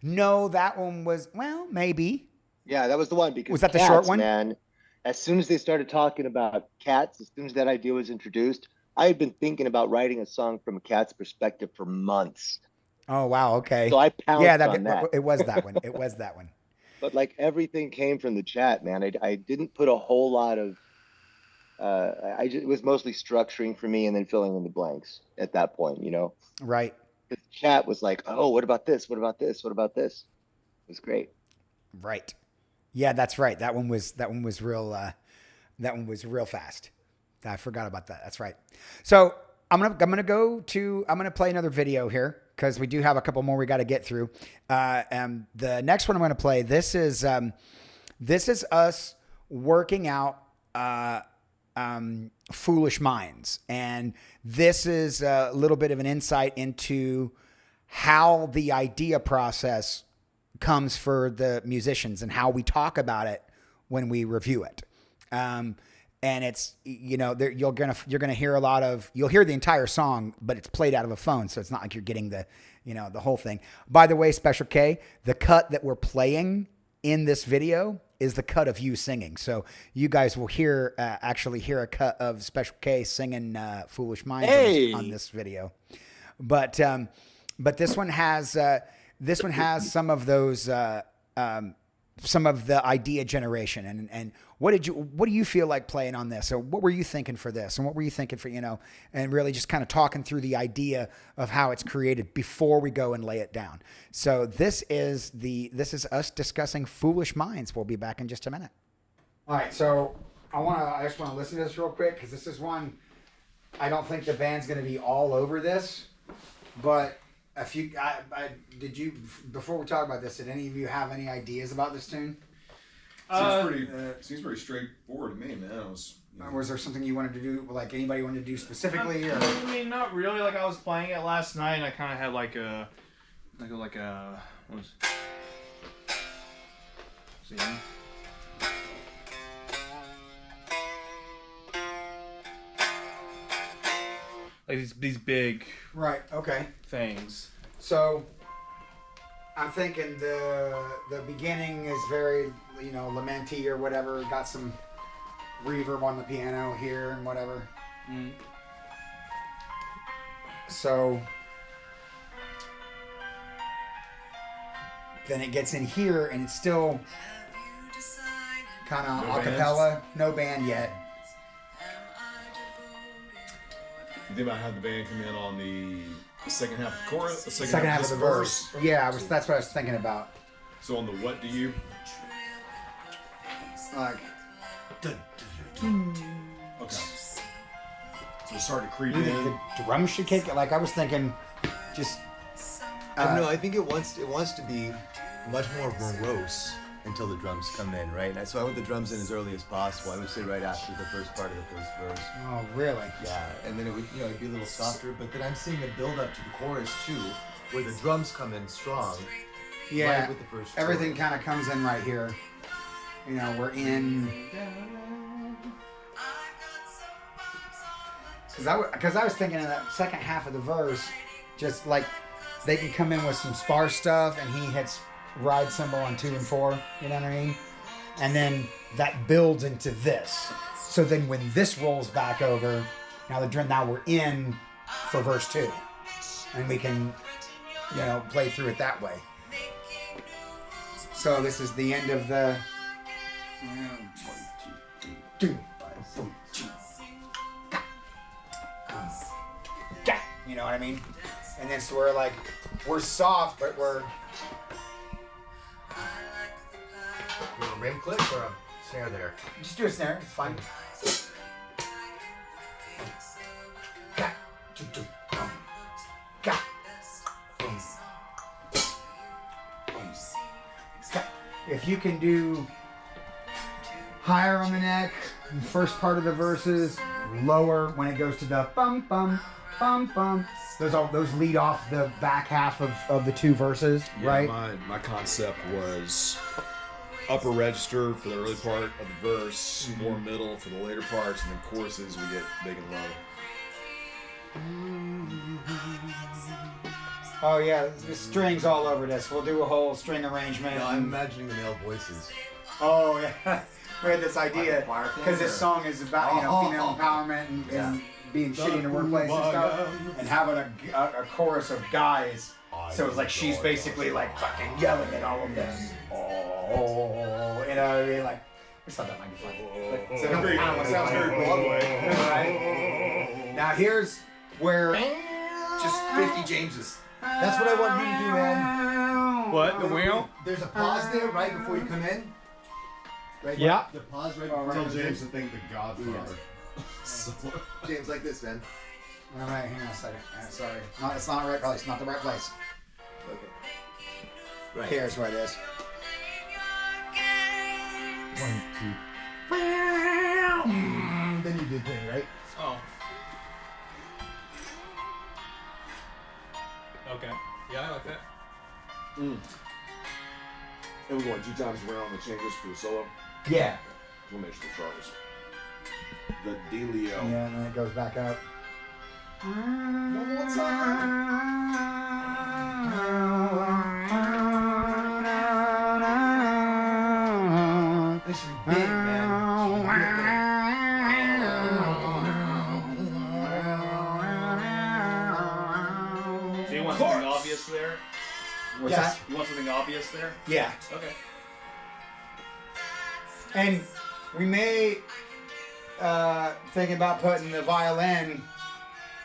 No, that one was, well, maybe. Yeah, that was the one because Was that the cats, short one? Man, as soon as they started talking about cats, as soon as that idea was introduced, I had been thinking about writing a song from a cat's perspective for months. Oh, wow. Okay. So I pounced Yeah, on that. it was that one. It was that one. But like everything came from the chat, man. I didn't put a whole lot of. It was mostly structuring for me and then filling in the blanks at that point, you know. Right. The chat was like, "Oh, what about this? What about this? What about this?" It was great. Right. Yeah, that's right. That one was real. That one was real fast. I forgot about that. That's right. So I'm gonna play another video here because we do have a couple more we got to get through. And the next one I'm gonna play. This is us working out Foolish Minds, and this is a little bit of an insight into how the idea process comes for the musicians and how we talk about it when we review it. And it's, you're gonna hear you'll hear the entire song, but it's played out of a phone, so it's not like you're getting the whole thing. By the way, Special K, the cut that we're playing in this video is the cut of you singing. So you guys will actually hear a cut of Special K singing "Foolish Minds" on this video. But this one has some of those the idea generation, and what do you feel like playing on this? So what were you thinking for this, and what were you thinking for, and really just kind of talking through the idea of how it's created before we go and lay it down. So this is us discussing Foolish Minds. We'll be back in just a minute. All right, so I just want to listen to this real quick, because this is one, I don't think the band's going to be all over this, but before we talk about this, did any of you have any ideas about this tune? Seems pretty straightforward to me, man. Was there something you wanted to do, like anybody wanted to do specifically? I mean, not really. Like, I was playing it last night, and I kind of had like a see. Like these big Right. Okay. things. So I'm thinking the beginning is very, lamenty or whatever. Got some reverb on the piano here and whatever. Mm. So then it gets in here and it's still kind of No a cappella. No band yet. You think about how the band come in on the second half of the chorus, the Second half of the verse. Yeah, that's what I was thinking about. So on the what do you? Like, Okay. So start to creep maybe in. the drums should kick it. Like, I was thinking, just. I don't know. I think it wants to be much more morose until the drums come in, right? And so I want the drums in as early as possible. I would say right after the first part of the first verse. Oh, really? Yeah, and then it would, it'd be a little softer. But then I'm seeing a build up to the chorus too, where the drums come in strong. Yeah. Right with the first Everything chorus. kind of comes in right here. We're in. Because I was thinking in that second half of the verse, just like they can come in with some sparse stuff, and he hits ride cymbal on 2 and 4. You know what I mean? And then that builds into this. So then when this rolls back over, now we're in for verse 2, and we can play through it that way. So this is the end of the. You know what I mean? And then so we're soft, but we're. A rim click or a snare there? Just do a snare, it's fine. If you can do higher on the neck, first part of the verses, lower when it goes to the bum bum bum bum. Those lead off the back half of the 2 verses, right? My concept was upper register for the early part of the verse, more middle for the later parts, and then choruses we get big and low. Oh yeah, the strings all over this. We'll do a whole string arrangement. No, I'm imagining the male voices. Oh yeah, we had this idea choir thing, because this or- song is about female empowerment and being shitty in the workplace and stuff, and having a chorus of guys. So it's like she's basically like fucking yelling at all of them. Oh, you know what I mean? Like, I just thought that might be funny. But, so I don't know, it sounds very Broadway. Right? Now here's where Just 50 Jameses. That's what I want you to do, man. What, the wheel? There's a pause there right before you come in. Right? Yeah. The pause right Oh, before right. you come in. to think the Godfather. James, like this, man. All right, hang on a second. Sorry, no, it's not the right place. Not the right place. Okay. Right. Here's where it is. 1, 2. Then you did thing, right? Oh. Okay. Yeah, I like that. And we're going 2 times around the changes for the solo. Yeah. We'll make sure the sharpest. The dealio. Yeah, and then it goes back up. One more time. This should be big, So you want something obvious there? What's Yes. that? You want something obvious there? Yeah. Okay. And we may think about putting the violin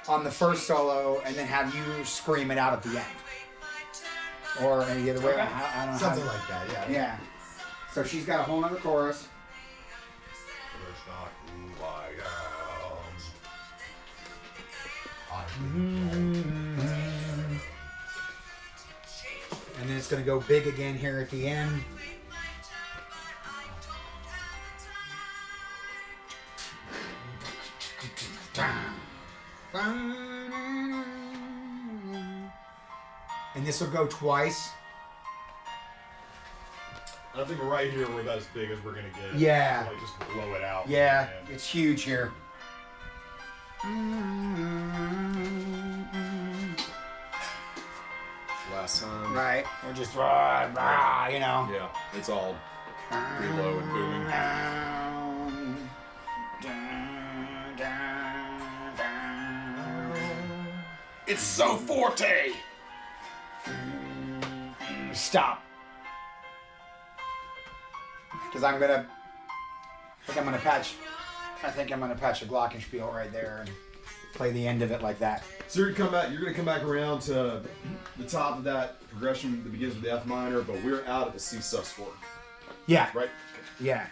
on the first solo and then have you scream it out at the end. Or maybe the other way. I don't know. Something like that, yeah. Yeah. So she's got a whole nother chorus. That's not who I And then it's going to go big again here at the end. And this will go twice. I think right here we're about as big as we're gonna get. Yeah. Like just blow it out. Yeah, man. it's huge here. Last time. Right. We're just, you know. Yeah, it's all pretty low and booming. It's so forte. Stop. Because I think I'm gonna patch a glockenspiel right there and play the end of it like that. So you're gonna come back around to the top of that progression that begins with the F minor, but we're out at the C sus4. Yeah. Right? Yeah.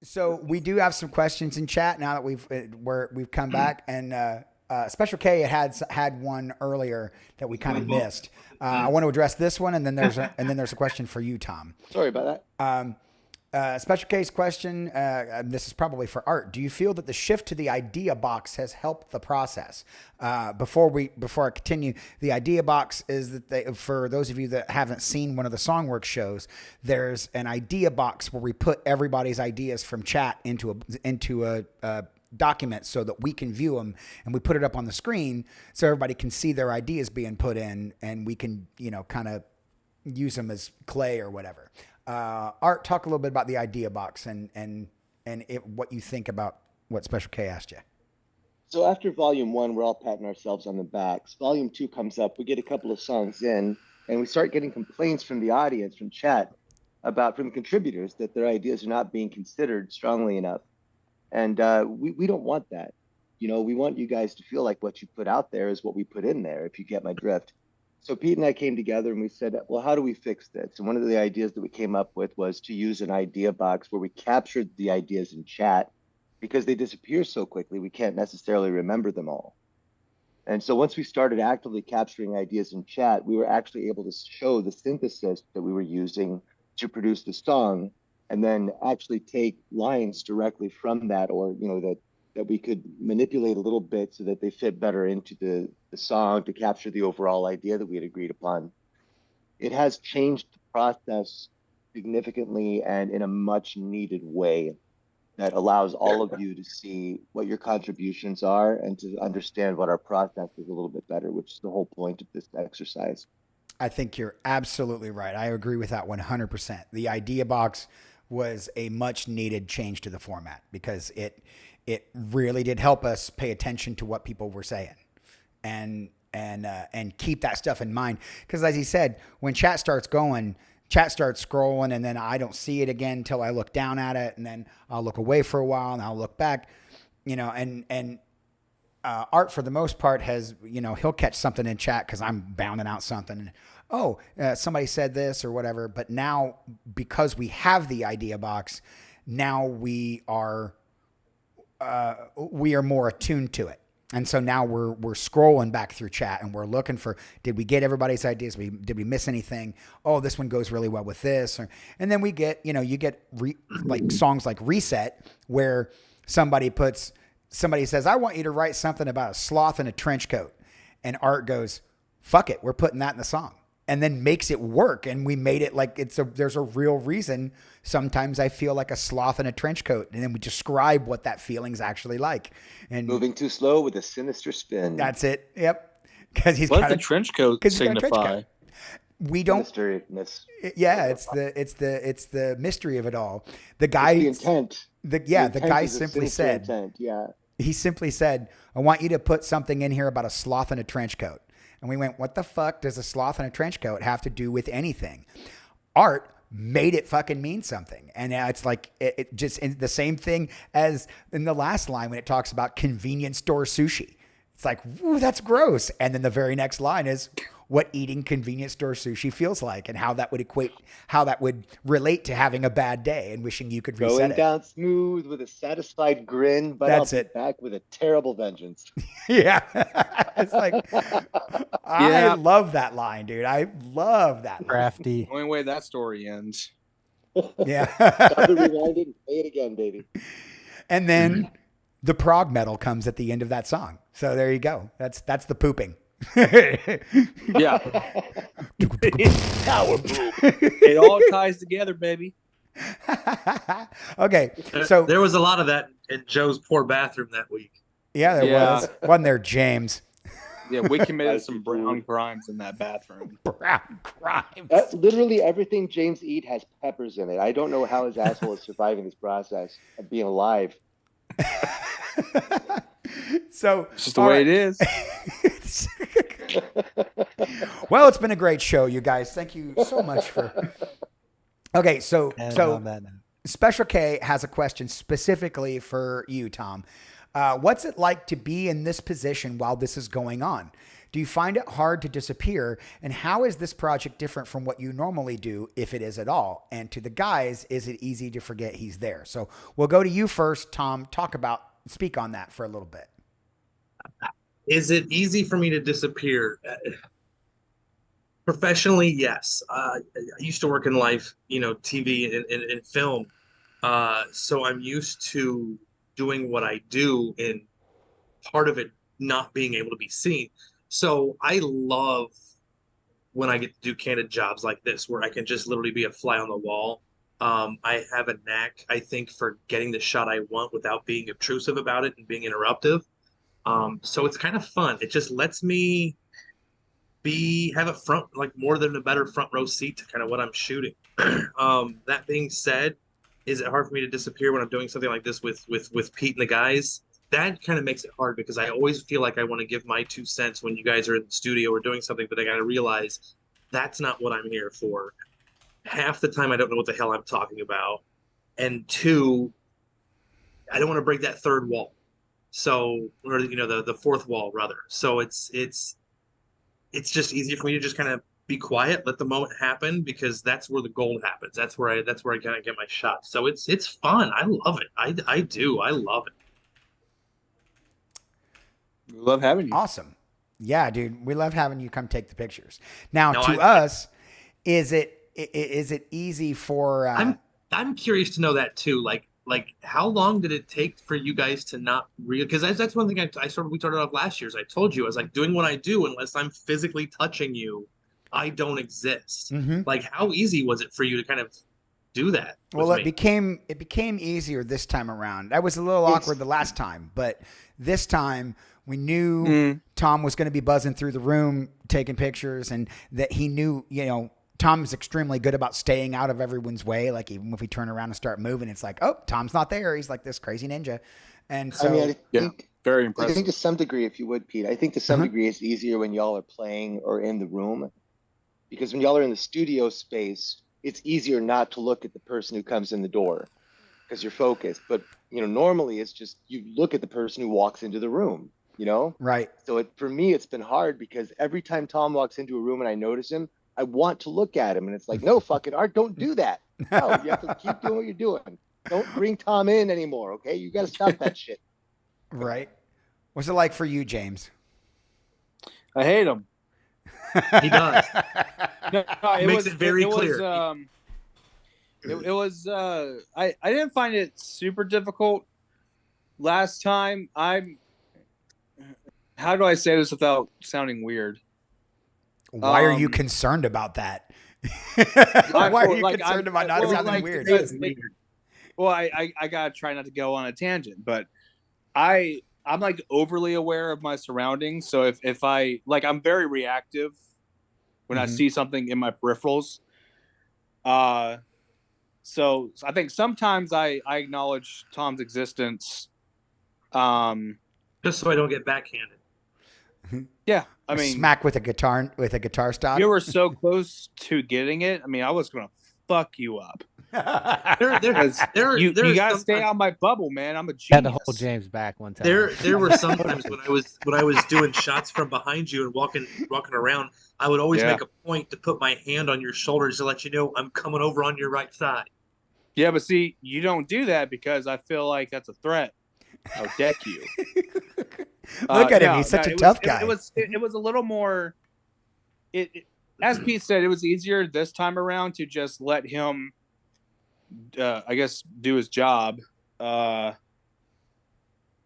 So we do have some questions in chat now that we've come back, and Special K had one earlier that we kind of missed. I want to address this one, and then there's a question for you, Tom. Sorry about that. Special K's question. This is probably for Art. Do you feel that the shift to the idea box has helped the process? Before I continue, the idea box is that for those of you that haven't seen one of the Songw3rks shows, there's an idea box where we put everybody's ideas from chat into a document so that we can view them, and we put it up on the screen so everybody can see their ideas being put in, and we can kind of use them as clay or whatever. Art, talk a little bit about the idea box and what you think about what Special K asked you. So after volume 1, we're all patting ourselves on the backs. Volume 2 comes up, we get a couple of songs in, and we start getting complaints from the audience, from chat, from the contributors, that their ideas are not being considered strongly enough. And we don't want that. We want you guys to feel like what you put out there is what we put in there, if you get my drift. So Pete and I came together and we said, well, how do we fix this? And one of the ideas that we came up with was to use an idea box where we captured the ideas in chat, because they disappear so quickly, we can't necessarily remember them all. And so once we started actively capturing ideas in chat, we were actually able to show the synthesis that we were using to produce the song, and then actually take lines directly from that, or that we could manipulate a little bit so that they fit better into the song to capture the overall idea that we had agreed upon. It has changed the process significantly and in a much needed way that allows all of you to see what your contributions are and to understand what our process is a little bit better, which is the whole point of this exercise. I think you're absolutely right. I agree with that 100%. The idea box was a much needed change to the format, because it really did help us pay attention to what people were saying and keep that stuff in mind. Because as he said, when chat starts scrolling, and then I don't see it again until I look down at it, and then I'll look away for a while and I'll look back, and Art, for the most part, has, he'll catch something in chat because I'm bounding out something. Somebody said this or whatever. But now, because we have the idea box, now we are more attuned to it. And so now we're scrolling back through chat and we're looking for, did we get everybody's ideas? Did we miss anything? Oh, this one goes really well with this. And then we get, you get like songs like Reset, where somebody says, I want you to write something about a sloth in a trench coat. And Art goes, fuck it, we're putting that in the song. And then makes it work. And we made it like there's a real reason. Sometimes I feel like a sloth in a trench coat. And then we describe what that feeling's actually like. And moving too slow with a sinister spin. That's it. Yep. Because he's what does the trench coat signify? We don't. Mystery-ness. Yeah, it's the mystery of it all. The guy. It's the intent. The guy simply said. Intent. Yeah. He simply said, I want you to put something in here about a sloth in a trench coat. And we went, what the fuck does a sloth in a trench coat have to do with anything? Art made it fucking mean something. And now it's like, it just the same thing as in the last line when it talks about convenience store sushi. It's like, ooh, that's gross. And then the very next line is what eating convenience store sushi feels like and how that would relate to having a bad day and wishing you could reset Going it. down smooth with a satisfied grin, but That's I'll be it. back with a terrible vengeance. Yeah. It's like, I love that line, dude. I love that line. Crafty. Only way that story ends. Yeah. Stop it, rewind it, and play it again, baby. And then the prog metal comes at the end of that song. So there you go. That's the pooping. Yeah. It all ties together, baby. Okay. So there was a lot of that in Joe's poor bathroom that week. yeah, there was. Wasn't there, James? Yeah, we committed some brown crimes in that bathroom. Brown crimes. Literally everything James eat has peppers in it. I don't know how his asshole is surviving this process of being alive. So It's just the way it is. Well, it's been a great show, you guys. Thank you so much for. Okay, so Special K has a question specifically for you, Tom. What's it like to be in this position while this is going on? Do you find it hard to disappear? And how is this project different from what you normally do, if it is at all? And to the guys, is it easy to forget he's there? So we'll go to you first, Tom. Speak on that for a little bit. Is it easy for me to disappear? Professionally, yes. I used to work in live, TV and film. So I'm used to doing what I do, and part of it not being able to be seen. So I love when I get to do candid jobs like this, where I can just literally be a fly on the wall. I have a knack, I think, for getting the shot I want without being obtrusive about it and being interruptive. So it's kind of fun. It just lets me have a front, like more than a better front row seat to kind of what I'm shooting. That being said, is it hard for me to disappear when I'm doing something like this with Pete and the guys? That kind of makes it hard because I always feel like I want to give my 2 cents when you guys are in the studio or doing something, but I got to realize that's not what I'm here for. Half the time I don't know what the hell I'm talking about. And 2, I don't want to break that third wall. So, or the fourth wall rather. So it's just easier for me to just kind of be quiet, let the moment happen, because that's where the gold happens. That's where I kind of get my shot. So it's fun. I love it. I do. I love it. We love having you. Awesome. Yeah, dude. We love having you come take the pictures. Now, is it easy for I'm curious to know that too. Like how long did it take for you guys to not because that's one thing we started off last year. As I told you, I was like, doing what I do, unless I'm physically touching you, I don't exist. Mm-hmm. Like, how easy was it for you to kind of do that? Well, it became easier this time around. That was a little awkward the last time, but this time we knew Tom was going to be buzzing through the room taking pictures, and that he knew, Tom's extremely good about staying out of everyone's way. Like, even if we turn around and start moving, it's like, oh, Tom's not there. He's like this crazy ninja. And so, I think, very impressive. I think to some degree, if you would, Pete, I think to some degree it's easier when y'all are playing or in the room, because when y'all are in the studio space, it's easier not to look at the person who comes in the door because you're focused. But, normally it's just you look at the person who walks into the room, Right. So for me, it's been hard because every time Tom walks into a room and I notice him, I want to look at him, and it's like, no, fucking Art, don't do that. No, you have to keep doing what you're doing. Don't bring Tom in anymore, okay? You got to stop that shit. Right. What's it like for you, James? I hate him. He does. No, It makes it very clear. I didn't find it super difficult last time. How do I say this without sounding weird? Why are you concerned about that? Why are you concerned about not sounding weird? Well, I gotta try not to go on a tangent, but I'm like overly aware of my surroundings. So if I'm very reactive when I see something in my peripherals. So I think sometimes I acknowledge Tom's existence. Just so I don't get backhanded. Yeah, I mean, smack with a guitar stock. You were so close to getting it. I mean, I was gonna fuck you up. There, You gotta stay sometimes- on my bubble, man. I'm a Had to genius. hold James back one time. There were sometimes when I was doing shots from behind you and walking around, I would always Yeah. make a point to put my hand on your shoulders to let you know I'm coming over on your right side. Yeah, but see, you don't do that because I feel like that's a threat. I'll deck you. Look at him; he's such a tough guy. It was a little more. As Pete said, it was easier this time around to just let him, I guess, do his job. I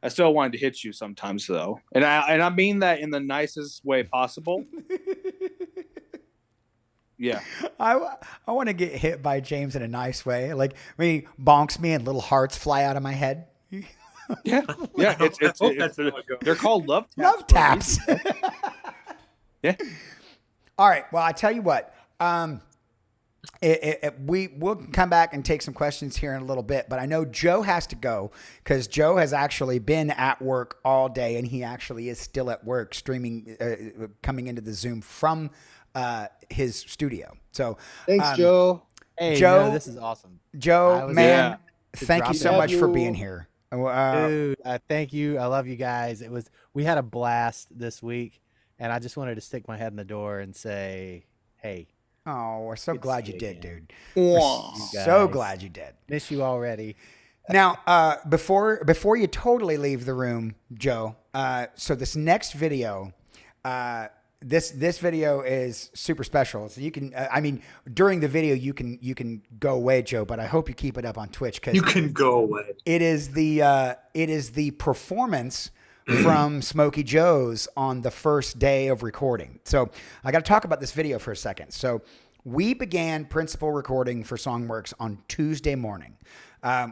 still wanted to hit you sometimes, though, and I mean that in the nicest way possible. Yeah, I want to get hit by James in a nice way. Like when he bonks me and little hearts fly out of my head. yeah. It's that's how it goes. they're called love taps. Love for a taps. reason. Yeah. All right. Well, I tell you what. We'll come back and take some questions here in a little bit, but I know Joe has to go because Joe has actually been at work all day, and he actually is still at work streaming, coming into the Zoom from his studio. So Thanks, Joe. Hey, Joe- no, this is awesome. Joe, was- man, Yeah. thank you drop so in. much for Love being you. here. Dude, thank you. I love you guys. We had a blast this week, and I just wanted to stick my head in the door and say, hey, Oh, we're so Good to glad see you you did, again. dude. We're Aw. so guys. glad you did. miss you already. Now, before you totally leave the room, Joe. So this next video, this video is super special. So you can, I mean, during the video you can go away, Joe. But I hope you keep it up on Twitch because You can go away. it is the performance from Smokey Joe's on the first day of recording. So I got to talk about this video for a second. So we began principal recording for Songw3rks on Tuesday morning.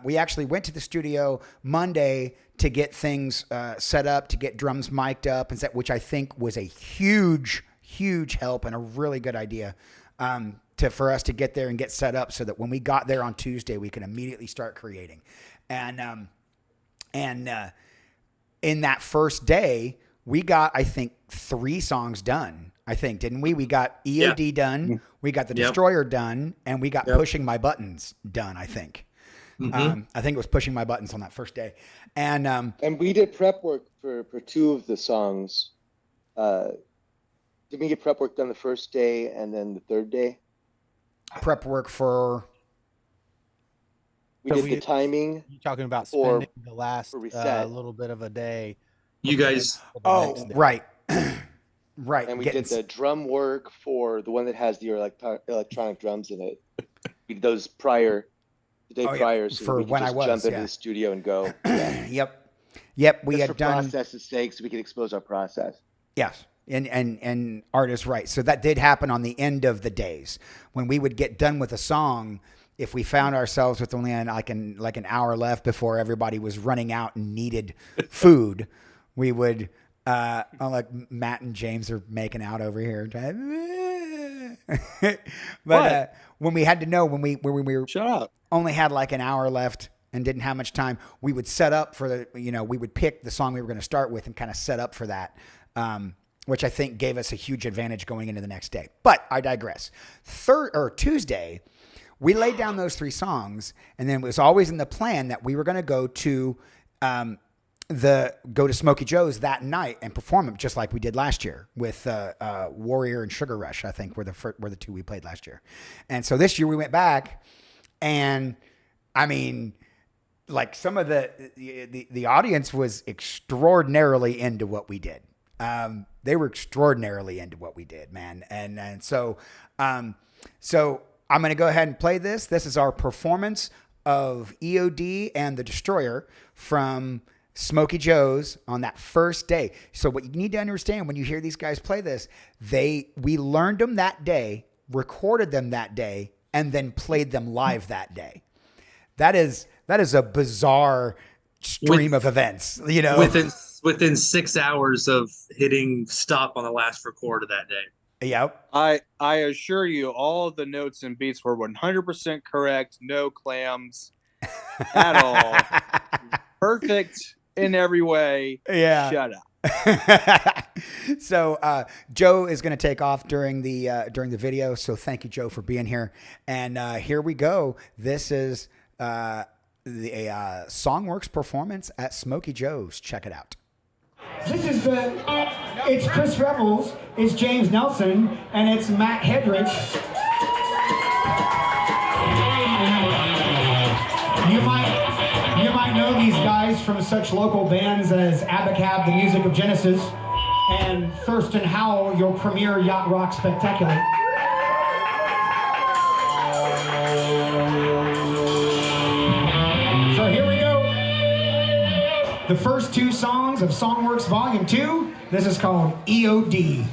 We actually went to the studio Monday to get things set up, to get drums mic'd up, and set, which I think was a huge help and a really good idea for us to get there and get set up so that when we got there on Tuesday, we could immediately start creating. And in that first day, we got, I think, 3 songs done. I think, didn't we? We got E.O.D. done, we got The Destroyer done, and we got Pushing My Buttons done, I think. I think it was Pushing My Buttons on that first day. And we did prep work for 2 of the songs. Did we get prep work done the first day and then the third day? prep work for... We So did we- the timing. You're talking about Or spending the last for reset. little bit of a day. You guys, for the Oh, next day. right. Right. And we Getting- did the drum work for the one that has the electronic drums in it. We did those the day Oh, yeah, prior, so for we could when I just was, jump into yeah. the studio and go. Yep. We Just had for done... process's sake, so we could expose our process. Yes. And Art is right. So that did happen on the end of the days when we would get done with a song. If we found ourselves with only like an hour left before everybody was running out and needed food, we would, like Matt and James are making out over here. But when we had to know, when we were Shut up. only had like an hour left and didn't have much time, we would set up for we would pick the song we were going to start with and kind of set up for that, which I think gave us a huge advantage going into the next day. But I digress. Tuesday, we laid down those 3 songs, and then it was always in the plan that we were going to go to Smokey Joe's that night and perform them just like we did last year with Warrior and Sugar Rush. I think were the 2 we played last year, and so this year we went back, and I mean, like some of the audience was extraordinarily into what we did. They were extraordinarily into what we did, man, and so I'm going to go ahead and play this. This is our performance of E.O.D. and The Destroyer from Smokey Joe's on that first day. So what you need to understand when you hear these guys play this, we learned them that day, recorded them that day, and then played them live that day. That is a bizarre stream of events, within 6 hours of hitting stop on the last record of that day. Yep. I assure you, all of the notes and beats were 100% correct. No clams at all. Perfect in every way. Yeah. Shut up. So Joe is going to take off during the video. So thank you, Joe, for being here. And here we go. This is the Songw3rks performance at Smokey Joe's. Check it out. This is it's Chris Rebels, it's James Nelson, and it's Matt Hedrick. You might know these guys from such local bands as Abacab, the Music of Genesis, and Thurston Howell, your premier yacht rock spectacular. So here we go. The first two songs of Songw3rks Volume 2. This is called E.O.D.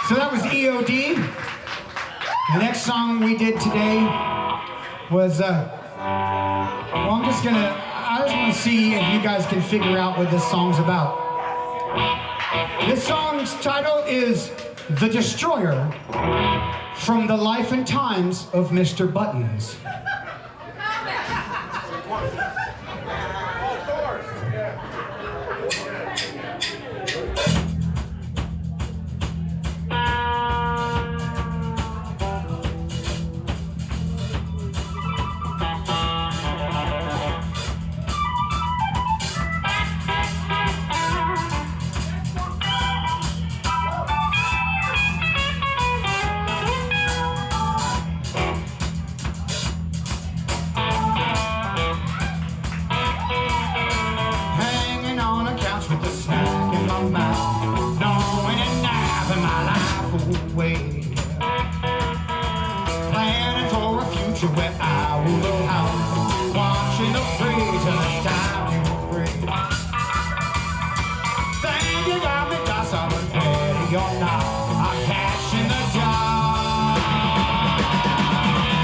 So that was E.O.D. The next song we did today was, I just want to see if you guys can figure out what this song's about. This song's title is The Destroyer, from the life and times of Mr. Buttons. put you where I will house. Watching the free till it's time to free. Think you got me, cause I'm ready or not. I'm cashing the job.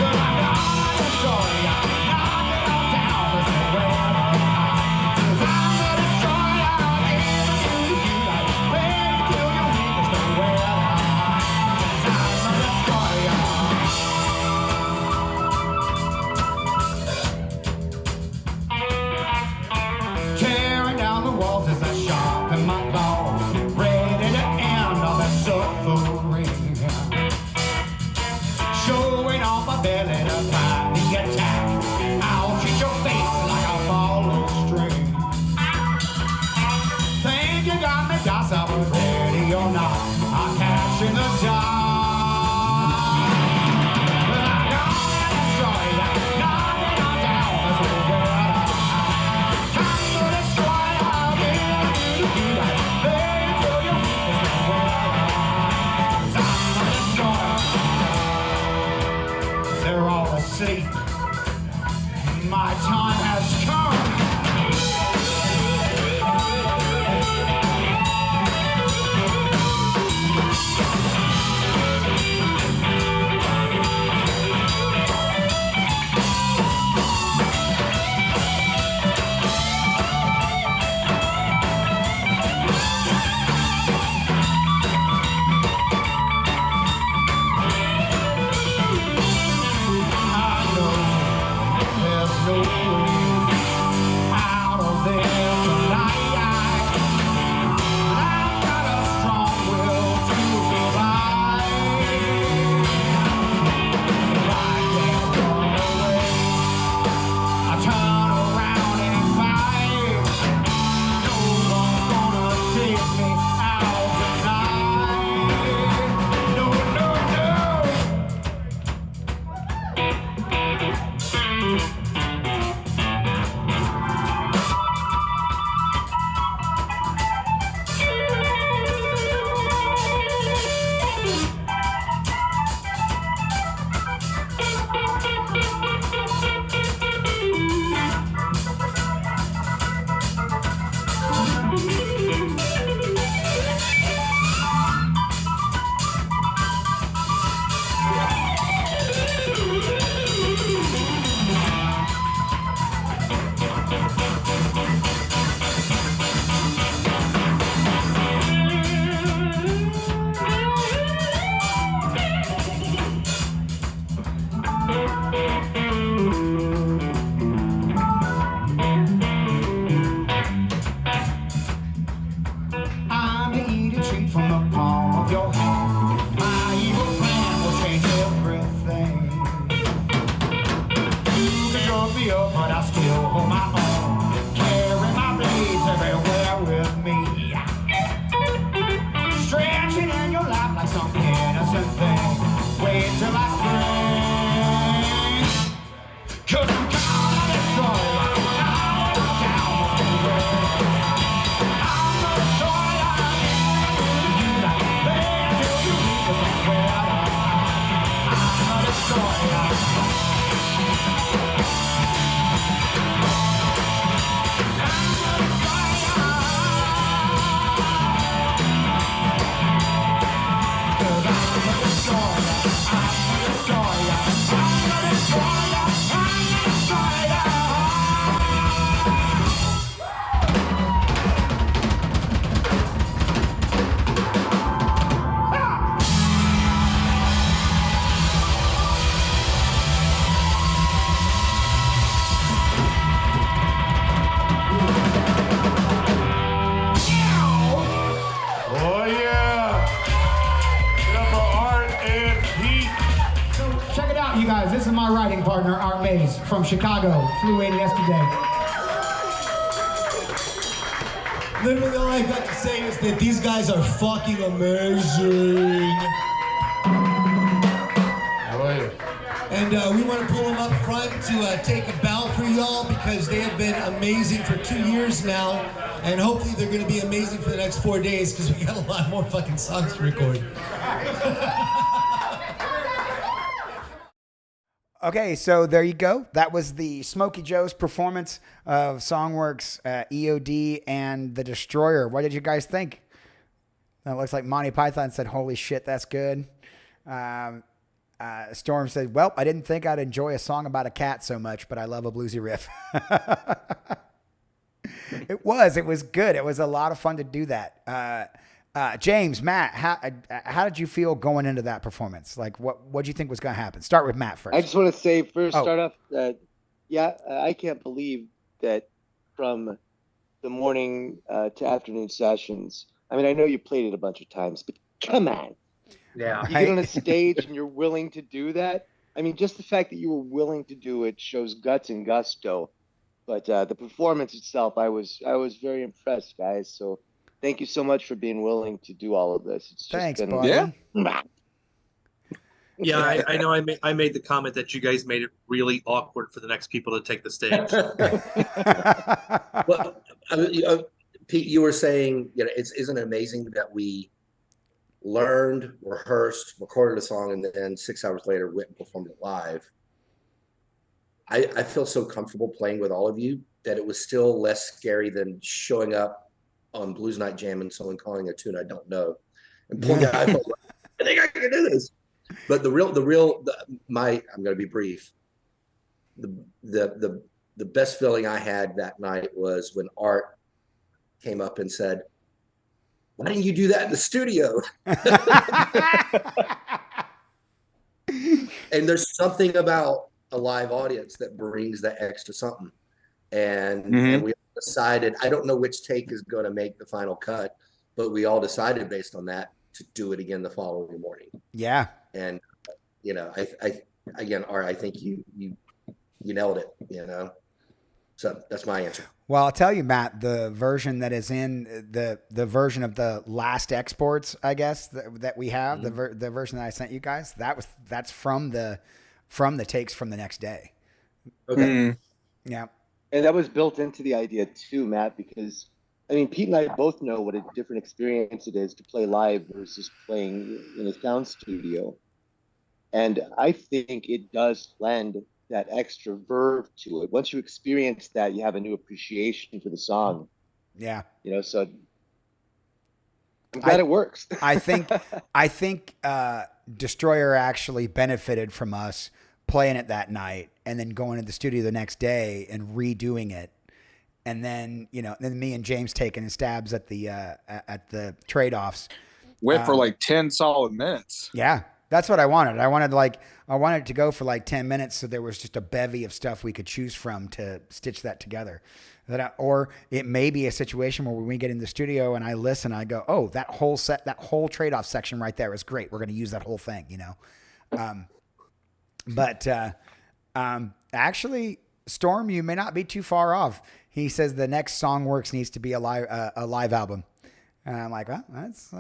Cause I'm gonna destroy ya, knock it all down, there's nowhere to hide. Cause I'm the destroyer, I'll give it to you like wait till you leave, there's nowhere to hide. Cause I'm the destroyer. Tearing down the walls as I sharpen my claws, ready to end all that suffering. Showing off my belly to find the attack. I'll treat your face like a ball of string. Think you got me, cause I was ready or not. I'm cashing the job. But I'm gonna destroy ya, knock it all down, that's what we're gonna hide. Time to destroy ya, I'll give it to you like baby till you weak, there's nowhere to hide. 'Cause I'm the destroyer. They're all asleep. My time has come. I know there's no way out of this tonight. But I've got a strong will to survive. If I can't run away, I turn around and fight. No one's gonna take me out tonight. No, no, no. I'm to eat a treat from the palm of your hand. My evil plan will change everything. You can drug me up, but I still hold my own. Carry my blades everywhere with me. Stretching in your lap like some innocent thing. Wait till I spring. 'Cause I'm gonna destroy you. Knock it all down with me. I'm the destroyer. You like baby till you leave, there's nowhere to hide. I'm the destroyer. Oh yeah! Get up for Art and Pete. So check it out, you guys. This is my writing partner, Art Mayes from Chicago. Flew in yesterday. Literally all I got to say is that these guys are fucking amazing. Oh yeah. And we want to pull them up front to take a bow for y'all because they have been amazing for 2 years now. And hopefully they're going to be amazing for the next 4 days because we got a lot more fucking songs to record. Okay, so there you go. That was the Smokey Joe's performance of Songw3rks, E.O.D, and The Destroyer. What did you guys think? That looks like Monty Python said, "Holy shit, that's good." Storm said, "Well, I didn't think I'd enjoy a song about a cat so much, but I love a bluesy riff." It was good. It was a lot of fun to do that. James, Matt, how did you feel going into that performance? Like, what do you think was going to happen? Start with Matt first. I just want to say start off that, I can't believe that from the morning to afternoon sessions. I mean, I know you played it a bunch of times, but come on. Yeah. You get on a stage and you're willing to do that. I mean, just the fact that you were willing to do it shows guts and gusto. But the performance itself, I was very impressed, guys. So thank you so much for being willing to do all of this. It's just Thanks, been, buddy. Yeah, I know. I made the comment that you guys made it really awkward for the next people to take the stage. Well, Pete, you were saying, isn't it amazing that we learned, rehearsed, recorded a song, and then 6 hours later went and performed it live. I feel so comfortable playing with all of you that it was still less scary than showing up on Blues Night Jam and someone calling a tune I don't know and pulling out. I think I can do this. But I'm going to be brief. The best feeling I had that night was when Art came up and said, "Why didn't you do that in the studio?" And there's something about a live audience that brings that extra something. And we decided, I don't know which take is going to make the final cut, but we all decided based on that to do it again the following morning. Yeah. And Art, I think you nailed it, So that's my answer. Well, I'll tell you, Matt, the version that is in the version of the last exports, I guess that we have, the version that I sent you guys, that's from the takes from the next day. Okay. Yeah. And that was built into the idea too, Matt, because I mean, Pete and I both know what a different experience it is to play live versus playing in a sound studio. And I think it does lend that extra verve to it. Once you experience that, you have a new appreciation for the song. Yeah. So I'm glad it works. I think Destroyer actually benefited from us playing it that night and then going to the studio the next day and redoing it. And then, then me and James taking stabs at the trade-offs. Went for like 10 solid minutes. Yeah. That's what I wanted. I wanted it to go for like 10 minutes. So there was just a bevy of stuff we could choose from to stitch that together. Or it may be a situation where when we get in the studio and I listen, I go, "Oh, that whole trade-off section right there is great. We're going to use that whole thing," Actually, Storm, you may not be too far off. He says the next Songw3rks needs to be a live album. And I'm like, well, that's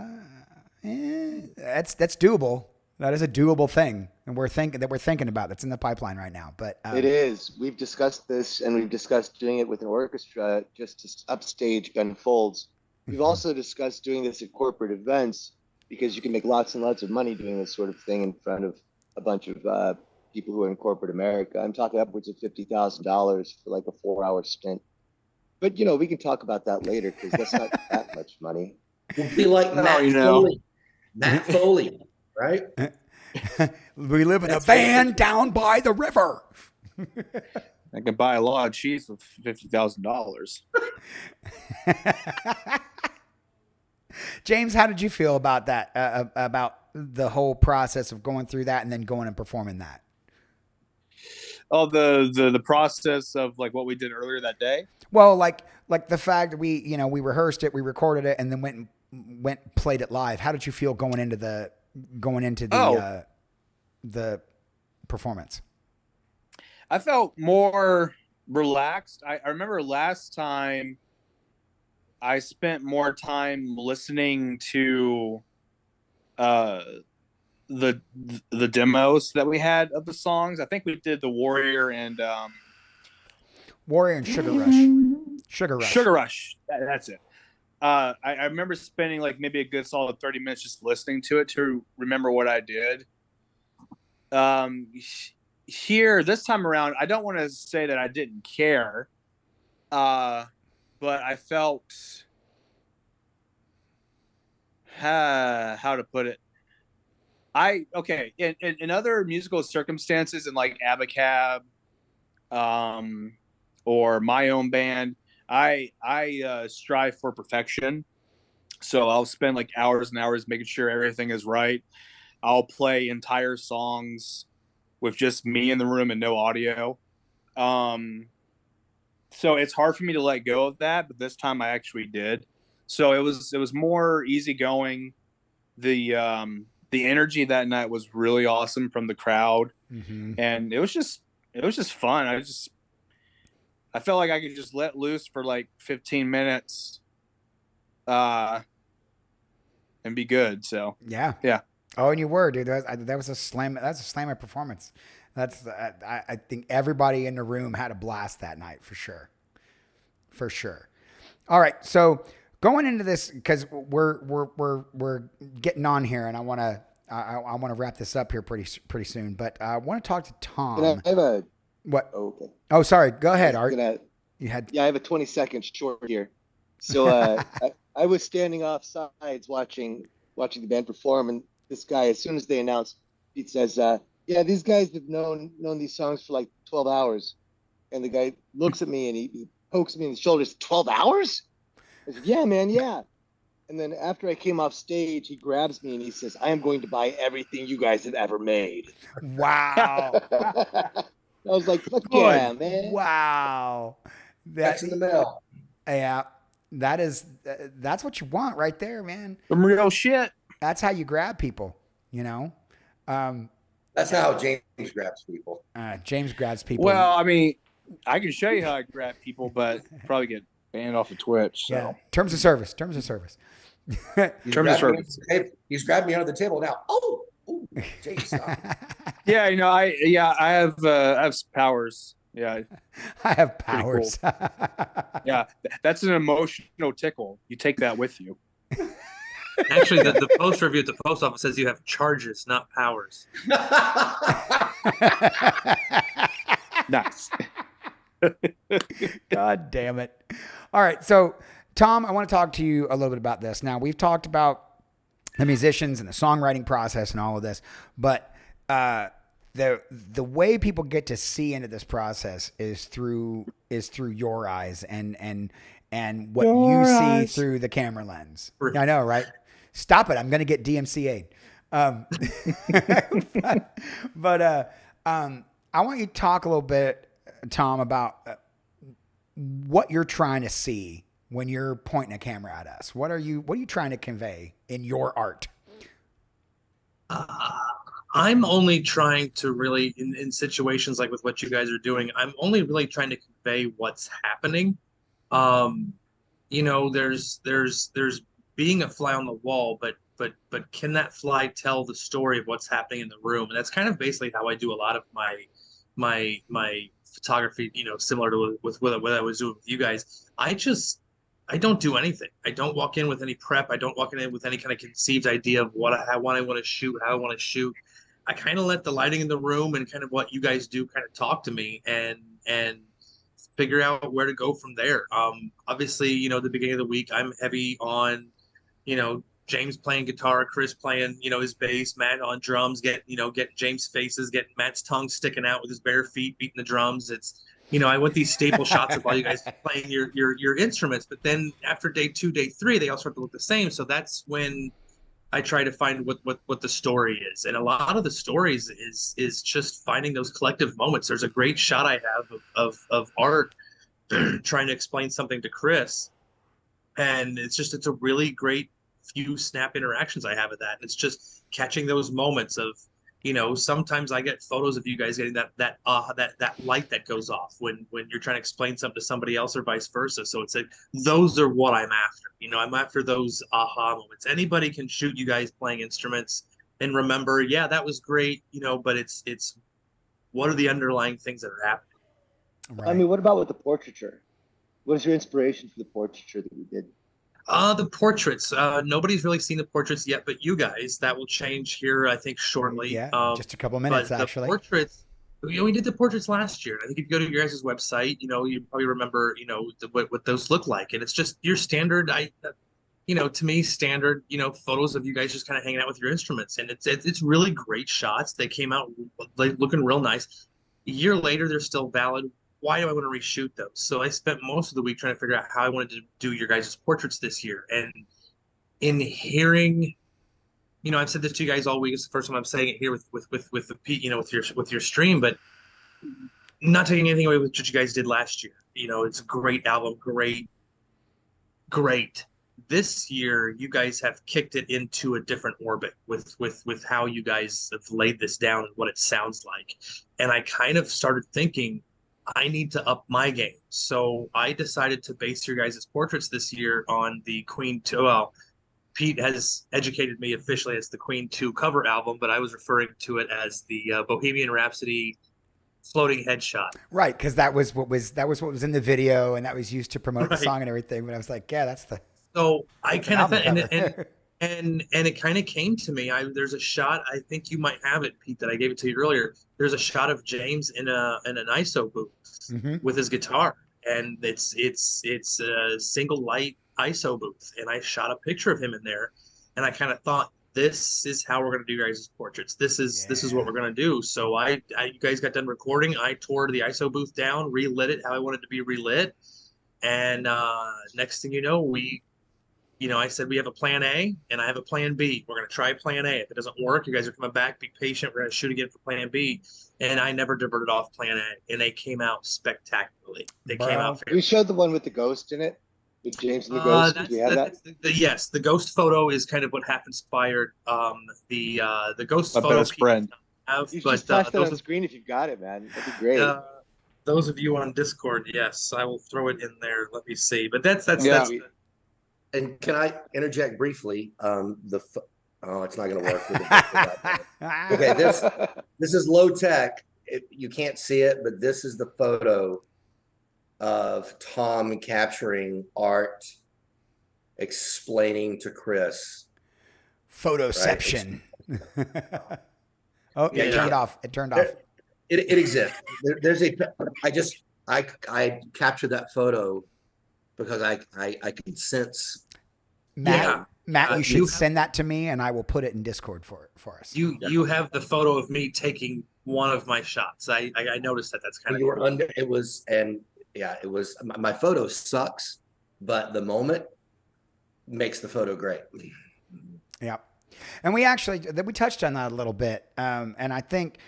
doable. That is a doable thing, and we're thinking about. That's in the pipeline right now. But it is. We've discussed this, and we've discussed doing it with an orchestra just to upstage Gun Folds. We've also discussed doing this at corporate events because you can make lots and lots of money doing this sort of thing in front of a bunch of people who are in corporate America. I'm talking upwards of $50,000 for like a 4-hour stint. But we can talk about that later because that's not that much money. We'll be like Matt Foley. Matt Foley. Right? We live in a van down by the river. I can buy a lot of cheese with $50,000. James, how did you feel about that? About the whole process of going through that and then going and performing that? Oh, the process of like what we did earlier that day. Well, like the fact that we rehearsed it, we recorded it, and then went and played it live. How did you feel going into the performance? I felt more relaxed. I remember last time I spent more time listening to the demos that we had of the songs. I think we did the Warrior and Sugar Rush. Sugar Rush. That's it. I remember spending like maybe a good solid 30 minutes just listening to it to remember what I did. here this time around, I don't want to say that I didn't care, but I felt how to put it. In other musical circumstances, in like Abacab, or my own band, I strive for perfection. So I'll spend like hours and hours making sure everything is right. I'll play entire songs with just me in the room and no audio. So it's hard for me to let go of that, but this time I actually did. So it was more easygoing. The energy that night was really awesome from the crowd, and it was just fun. I felt like I could just let loose for like 15 minutes, and be good. So yeah. Oh, and you were, dude. That was a slam. That's a slammer performance. I think everybody in the room had a blast that night for sure. For sure. All right, so going into this, because we're getting on here, and I want to wrap this up here pretty soon. But I want to talk to Tom. I have a what? Oh, okay. Oh, sorry. Go ahead, Art. Yeah, I have a 20-second short here. So I was standing off sides watching the band perform, and this guy, as soon as they announced, Pete says, "Yeah, these guys have known these songs for like 12 hours." And the guy looks at me and he pokes me in the shoulders. 12 hours? I said, "Yeah, man, yeah." And then after I came off stage, he grabs me and he says, "I am going to buy everything you guys have ever made." Wow. I was like, "Fuck yeah, man!" Wow. That's in the mail. Yeah, that's what you want right there, man. Some real shit. That's how you grab people, you know. That's how James grabs people. James grabs people. Well, I mean, I can show you how I grab people, but probably get banned off of Twitch. So. Yeah. Terms of service. Terms of service. He's grabbed me under the table now. Oh, James, stop. Yeah, I have powers. Yeah, I have powers. Cool. Yeah, that's an emotional tickle. You take that with you. Actually, the post review at the post office says you have charges, not powers. Nice. God damn it. All right. So, Tom, I want to talk to you a little bit about this. Now, we've talked about the musicians and the songwriting process and all of this, but the way people get to see into this process is through your eyes and what you see through the camera lens. I know, right? Stop it. I'm going to get DMCA'd. But I want you to talk a little bit, Tom, about what you're trying to see when you're pointing a camera at us. What are you trying to convey in your art? I'm only trying to really, in situations like with what you guys are doing, I'm only really trying to convey what's happening. There's being a fly on the wall, but can that fly tell the story of what's happening in the room? And that's kind of basically how I do a lot of my photography, similar to with what I was doing with you guys. I don't do anything. I don't walk in with any prep. I don't walk in with any kind of conceived idea of what I want to shoot, how I want to shoot. I kind of let the lighting in the room and kind of what you guys do kind of talk to me and figure out where to go from there. Obviously, the beginning of the week, I'm heavy on, James playing guitar, Chris playing, his bass, Matt on drums, getting James' faces, getting Matt's tongue sticking out with his bare feet, beating the drums. It's, I want these staple shots of all you guys playing your instruments, but then after day 2, day 3, they all start to look the same. So that's when I try to find what the story is. And a lot of the stories is just finding those collective moments. There's a great shot I have of Art trying to explain something to Chris. And it's a really great few snap interactions I have with that. And it's just catching those moments of, sometimes I get photos of you guys getting that light that goes off when you're trying to explain something to somebody else or vice versa. So it's like, those are what I'm after. I'm after those aha moments. Anybody can shoot you guys playing instruments and remember, yeah, that was great, but it's what are the underlying things that are happening? Right. I mean, what about with the portraiture? What was your inspiration for the portraiture that we did? The portraits. Nobody's really seen the portraits yet, but you guys. That will change here, I think, shortly. Yeah, just a couple minutes, actually. we did the portraits last year. I think if you go to your guys' website, you probably remember, what those look like. And it's just your standard, to me, standard, photos of you guys just kind of hanging out with your instruments. And it's really great shots. They came out like looking real nice. A year later, they're still valid. Why do I want to reshoot those? So I spent most of the week trying to figure out how I wanted to do your guys' portraits this year. And in hearing, I've said this to you guys all week. It's the first time I'm saying it here with Pete, with your stream, but not taking anything away with what you guys did last year. It's a great album, great. This year, you guys have kicked it into a different orbit with how you guys have laid this down and what it sounds like. And I kind of started thinking, I need to up my game. So I decided to base your guys' portraits this year on the Queen 2. Well, Pete has educated me officially as the Queen 2 cover album, but I was referring to it as the Bohemian Rhapsody floating headshot. Right, because that was what was in the video, and that was used to promote the song and everything. But I was like, yeah, that's the. So I kind of thought, and it kind of came to me. There's a shot, I think you might have it, Pete, that I gave it to you earlier. There's a shot of James in an ISO booth with his guitar, and it's a single light ISO booth, and I shot a picture of him in there, and I kind of thought, this is how we're going to do guys' portraits. This is what we're going to do. So you guys got done recording. I tore the ISO booth down, relit it how I wanted it to be relit, and next thing you know, I said we have a plan A and I have a plan B. We're going to try plan A. If it doesn't work, you guys are coming back. Be patient. We're going to shoot again for plan B. And I never diverted off plan A, and they came out spectacularly. They came out. We showed the one with the ghost in it. With James and the ghost. Did we have that? Yes, the ghost photo is kind of what half inspired the ghost photo. My best friend. You should just flash that on the screen if you've got it, man. That'd be great. Those of you on Discord, yes, I will throw it in there. Let me see. But that's And can I interject briefly? It's not going to work. Okay, this is low tech. You can't see it, but this is the photo of Tom capturing Art, explaining to Chris. Photoception. Right? It turned off. It turned off. It exists. I captured that photo because I can sense. Matt, you should send that to me, and I will put it in Discord for us. You have the photo of me taking one of my shots. I noticed that. That's kind of. You were under. It was it was. My photo sucks, but the moment makes the photo great. Yeah, and we touched on that a little bit, and I think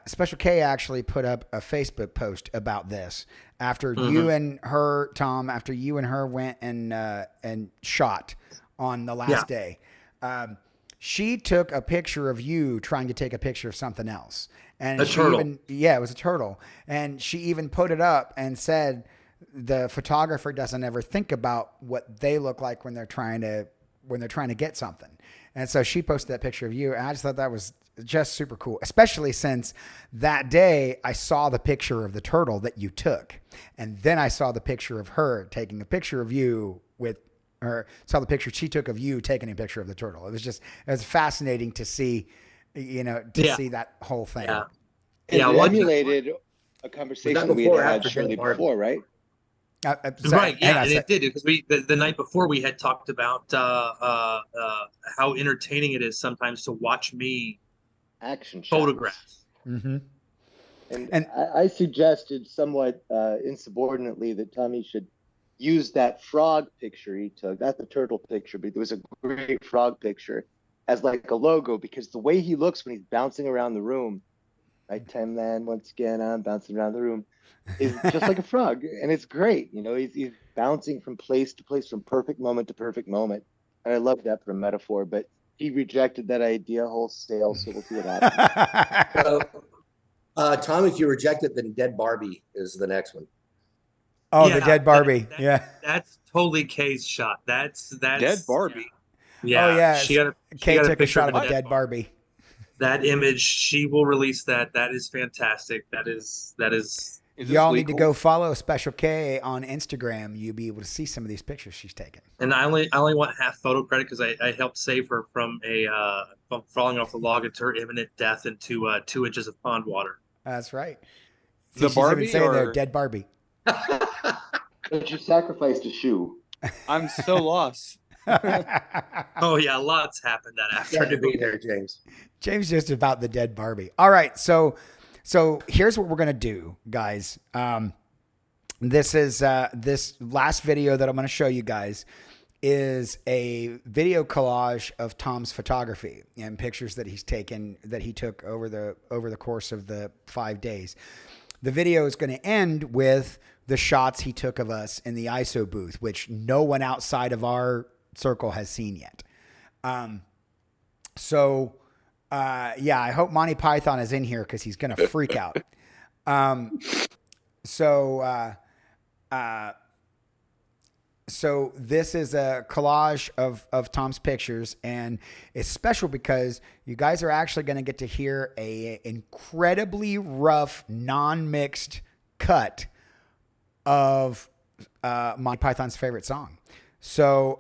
Special K actually put up a Facebook post about this after you and her, Tom, after you and her went and shot on the last day. She took a picture of you trying to take a picture of something else. And it was a turtle. And she even put it up and said the photographer doesn't ever think about what they look like when they're trying to get something. And so she posted that picture of you, and I just thought that was just super cool, especially since that day I saw the picture of the turtle that you took, and then I saw the picture of her taking a picture of you with her, saw the picture she took of you taking a picture of the turtle. It was fascinating to see, see that whole thing. And it emulated a conversation we had shortly before, right? Right, yeah, and it did, because the night before we had talked about how entertaining it is sometimes to watch me action photographs. And I suggested somewhat insubordinately that Tommy should use that frog picture he took, not the turtle picture, but there was a great frog picture, as like a logo, because the way he looks when he's bouncing around the room, right, 10 man, once again, I'm bouncing around the room, is just like a frog, and it's great. He's bouncing from place to place, from perfect moment to perfect moment, and I love that for a metaphor. But he rejected that idea wholesale, so we'll see what happens. Tom, if you reject it, then Dead Barbie is the next one. Oh, the Dead Barbie. That's totally Kay's shot. That's Dead Barbie. Yeah. Oh yeah. Kay took a shot of a dead Barbie. That image, she will release that. That is fantastic. That is Is this Y'all need to legal? go follow Special K on Instagram. You'll be able to see some of these pictures she's taken. And I only want half photo credit because I helped save her from from falling off the log into her imminent death into 2 inches of pond water. That's right. See, The she's even Barbie saying there, or- dead Barbie. But you sacrificed a shoe. I'm so lost. Oh yeah, lots happened that Glad to afternoon. be there, James. James just about the dead Barbie. All right, so here's what we're gonna do, guys. This is this last video that I'm gonna show you guys is a video collage of Tom's photography and pictures that he took over the course of the 5 days. The video is going to end with the shots he took of us in the ISO booth, which no one outside of our circle has seen yet. Yeah, I hope Monty Python is in here because he's going to freak out. So this is a collage of Tom's pictures, and it's special because you guys are actually going to get to hear a incredibly rough, non-mixed cut of Monty Python's favorite song. So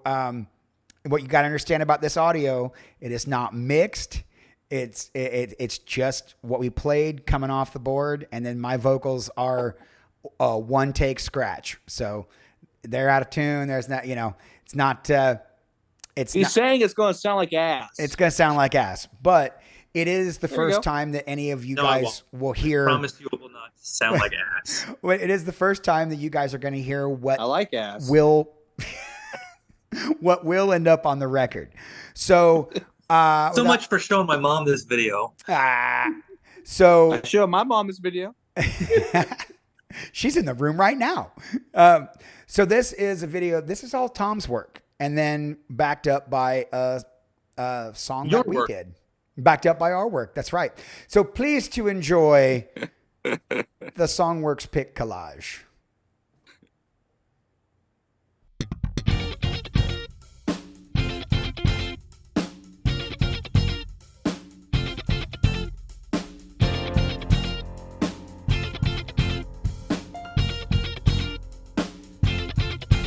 what you got to understand about this audio, it is not mixed. It's just what we played coming off the board, and then my vocals are a one take scratch. So they're out of tune. There's not, it's not. He's saying it's going to sound like ass. It's going to sound like ass, but it is the There you first go. time that any of you No, I guys will hear. I promise you it will not sound like ass. Well, it is the first time that you guys are going to hear what I like ass. will what will end up on the record. So So much for showing my mom this video. So I showed my mom this video. she's in the room right now. So this is a video. This is all Tom's work, and then backed up by a song Your that we work. did. Backed up by our work. That's right. So please to enjoy the Songw3rks pick collage.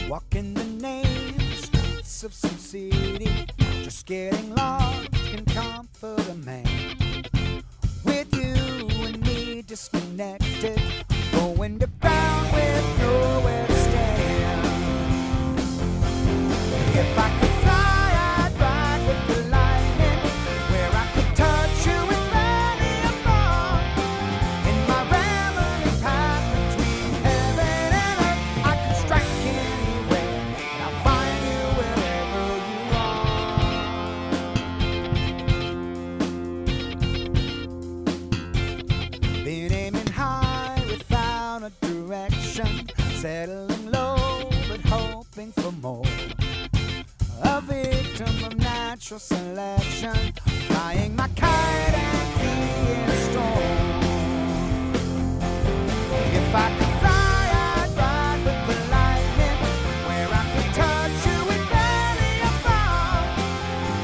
Walking the names of some city, just getting lost can comfort a man. With you and me disconnected, going to ground with nowhere to stand. If I could fly, I'd ride with the lightning, where I could touch you with many a fall. In my rambling path between heaven and earth, I could strike anywhere, and I'll find you wherever you are. Been aiming high without a direction, settling low but hoping for more. A victim of natural selection, flying my kite and be in a storm. If I could fly, I'd ride with the lightning, where I could touch you with barely a fall.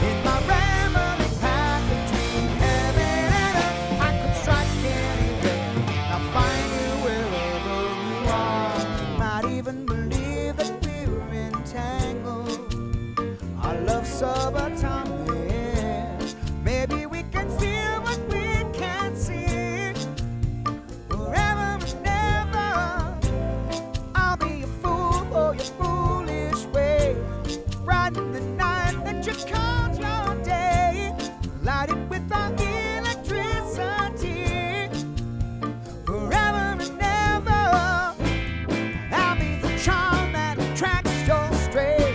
In my rambling path between heaven and earth, I could strike anywhere, I'll find you wherever you are. Might even believe that we're entangled, our love subatomic. Maybe we can feel what we can't see. Forever and ever, I'll be a fool for your foolish ways. Riding the night that you called your day, light it with our electricity. Forever and ever, I'll be the charm that attracts your strays,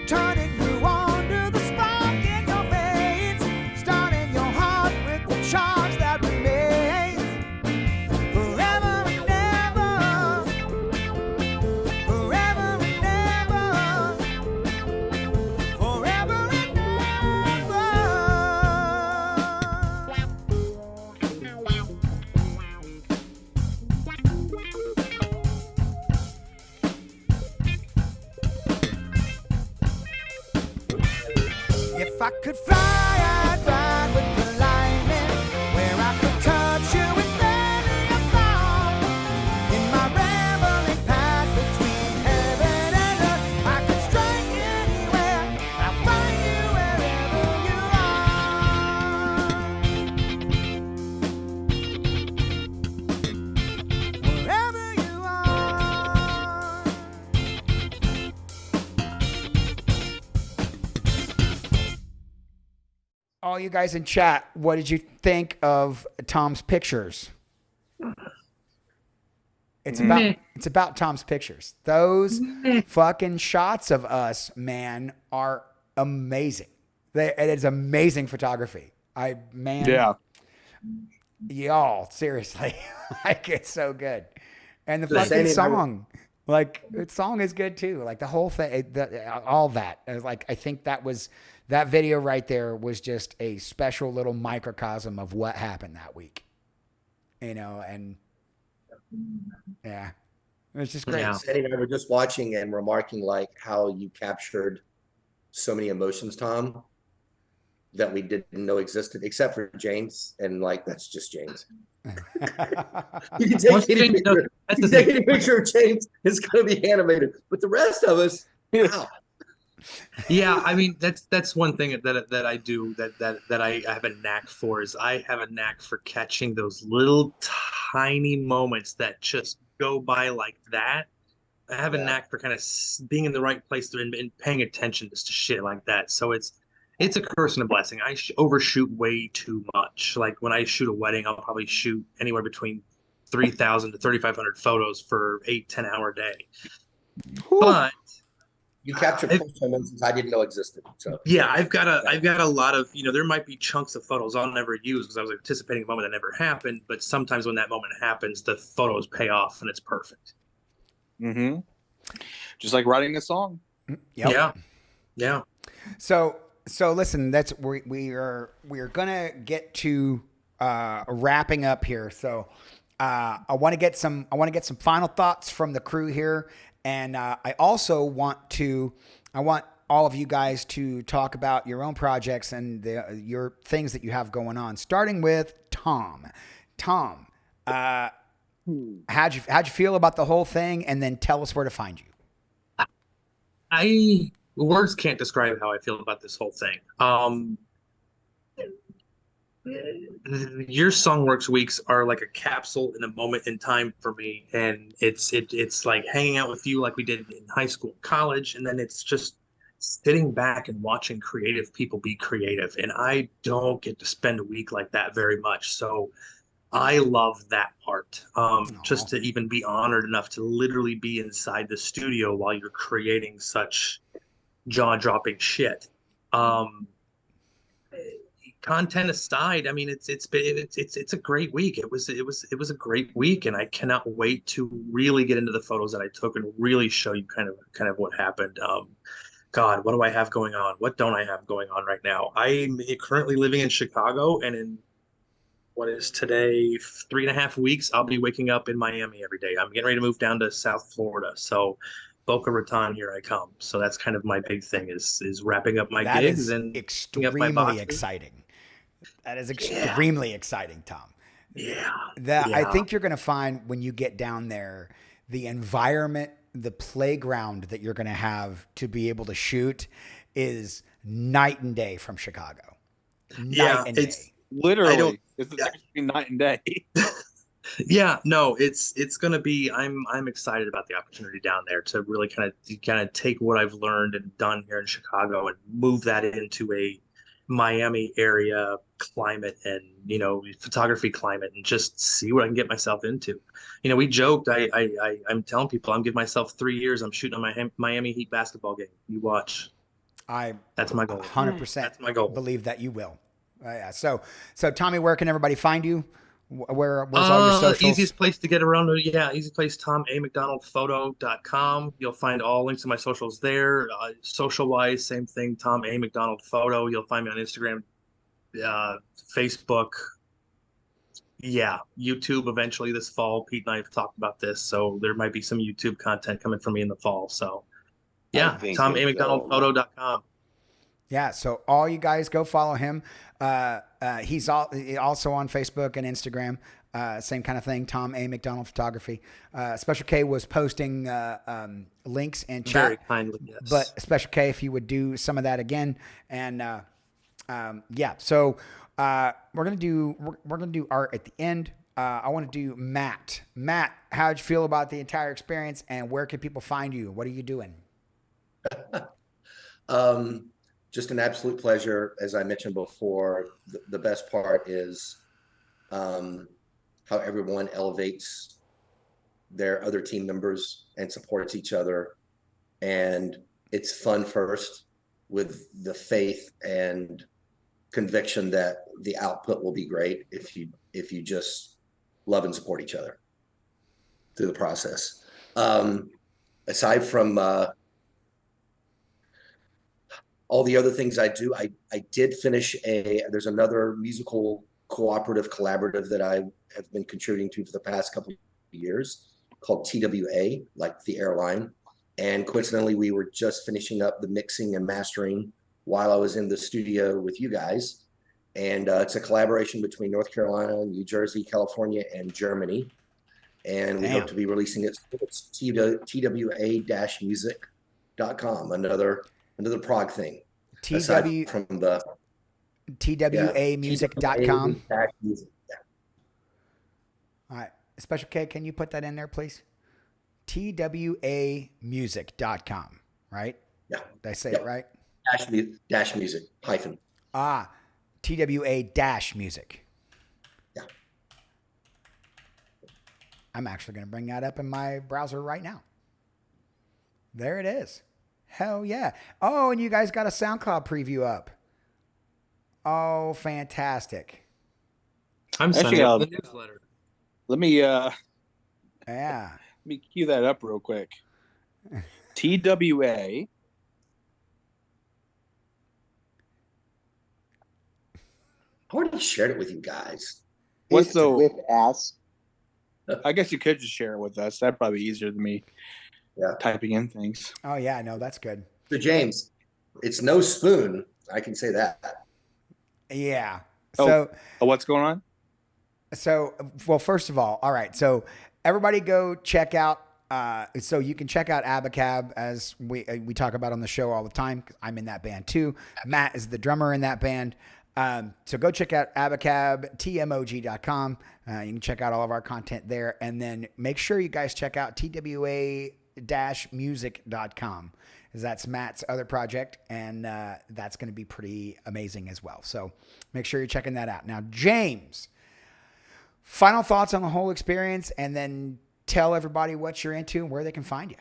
turning you on to the spark in your veins, starting your heart with the charge that remains. Forever and ever, forever and ever, forever and If I could fly, I'd ride with the lightning, where I could touch you with barely a fall. In all you guys in chat, what did you think of Tom's pictures? It's about Tom's pictures. Those fucking shots of us, man, are amazing. It is amazing photography. Y'all, seriously, like it's so good. And the fucking song, like the song is good too. Like the whole thing, all that. Like I think that video right there was just a special little microcosm of what happened that week. And yeah, it was just great. Yeah. Sandy and I were just watching and remarking like how you captured so many emotions, Tom, that we didn't know existed, except for James, and like that's just James. You can take any picture of James, it's going to be animated, but the rest of us, wow. Yeah, I mean that's one thing that I do that I have a knack for is I have a knack for catching those little tiny moments that just go by like that. I have a knack for kind of being in the right place and paying attention to shit like that. So it's a curse and a blessing. I overshoot way too much. Like when I shoot a wedding, I'll probably shoot anywhere between 3,000 to 3,500 photos for 8-10 hour day. But you captured emotions I didn't know existed. So yeah, I've got a lot of, there might be chunks of photos I'll never use because I was anticipating a moment that never happened. But sometimes when that moment happens, the photos pay off and it's perfect. Mm-hmm. Just like writing a song. Yep. Yeah. So listen, we are gonna get to wrapping up here. So I want to get some final thoughts from the crew here, and I also want all of you guys to talk about your own projects and your things that you have going on. Starting with Tom. Tom, how'd you feel about the whole thing, and then tell us where to find you. Words can't describe how I feel about this whole thing. Your Songw3rks weeks are like a capsule in a moment in time for me, and it's like hanging out with you like we did in high school, college, and then it's just sitting back and watching creative people be creative. And I don't get to spend a week like that very much, so I love that part. Just to even be honored enough to literally be inside the studio while you're creating such jaw-dropping shit. Content aside, I mean, it's a great week. It was a great week, and I cannot wait to really get into the photos that I took and really show you kind of what happened. God, what do I have going on? What don't I have going on right now? I'm currently living in Chicago, and in what is today, 3.5 weeks, I'll be waking up in Miami every day. I'm getting ready to move down to South Florida, so Boca Raton, here I come. So that's kind of my big thing is wrapping up my gigs and extremely exciting. That is extremely exciting, Tom. Yeah. I think you're going to find when you get down there, the environment, the playground that you're going to have to be able to shoot is night and day from Chicago. Night and day. Literally, it's actually night and day. Yeah, no, it's gonna be. I'm excited about the opportunity down there to really kind of take what I've learned and done here in Chicago and move that into a Miami area climate and photography climate and just see what I can get myself into. We joked. I'm telling people I'm giving myself 3 years. I'm shooting on my Miami Heat basketball game. You watch. That's my goal. 100%. That's my goal. Believe that you will. Yeah. So Tommy, where can everybody find you? Where's all your socials? Easiest place to get around. Yeah, easy place. TomAMcDonaldPhoto.com. You'll find all links to my socials there. Social wise, same thing. Tom A. McDonald Photo. You'll find me on Instagram, Facebook. Yeah, YouTube eventually this fall. Pete and I have talked about this, so there might be some YouTube content coming from me in the fall. So yeah, TomAMcDonaldPhoto.com. Yeah, so all you guys go follow him. He's also on Facebook and Instagram. Same kind of thing, Tom A. McDonald Photography. Special K was posting links in chat. Very kindly, yes. But Special K, if you would do some of that again. And yeah, so we're gonna do art at the end. I want to do Matt. Matt, how'd you feel about the entire experience, and where can people find you? What are you doing? just an absolute pleasure. As I mentioned before, the best part is how everyone elevates their other team members and supports each other. And it's fun first, with the faith and conviction that the output will be great if you just love and support each other through the process. Aside from all the other things I do, I did finish there's another musical cooperative collaborative that I have been contributing to for the past couple of years, called TWA, like the airline. And coincidentally, we were just finishing up the mixing and mastering while I was in the studio with you guys. And it's a collaboration between North Carolina, New Jersey, California, and Germany. And we hope to be releasing it. It's TWA-music.com, another Prague thing. Aside from the TWAmusic.com. Yeah. All right. Special K, can you put that in there, please? TWAmusic.com, right? Yeah. Did I say it right? Dash music, hyphen. TWA-music. Yeah. I'm actually going to bring that up in my browser right now. There it is. Hell yeah. Oh, and you guys got a SoundCloud preview up. Oh, fantastic. I'm sending out the newsletter. Let me yeah. Let me cue that up real quick. TWA. I already shared it with you guys. What's the with ass? I guess you could just share it with us. That'd probably be easier than me typing in things. Oh yeah, no, that's good. So James, it's no spoon. I can say that. Yeah. So what's going on? So, well, first of all right. So everybody go check out. So you can check out Abacab, as we talk about on the show all the time. I'm in that band too. Matt is the drummer in that band. So go check out Abacab, tmog.com. You can check out all of our content there. And then make sure you guys check out twa-music.com, because that's Matt's other project. And that's going to be pretty amazing as well. So make sure you're checking that out. Now, James, final thoughts on the whole experience, and then tell everybody what you're into and where they can find you.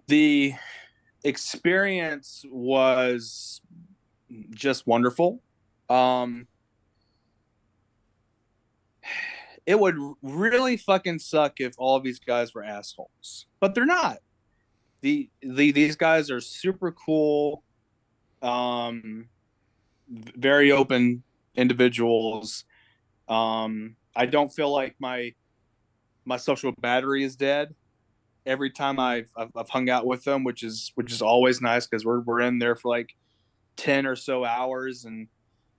The experience was just wonderful. It would really fucking suck if all of these guys were assholes, but they're not. These guys are super cool, very open individuals. I don't feel like my social battery is dead every time I've hung out with them, which is always nice, because we're in there for like 10 or so hours, and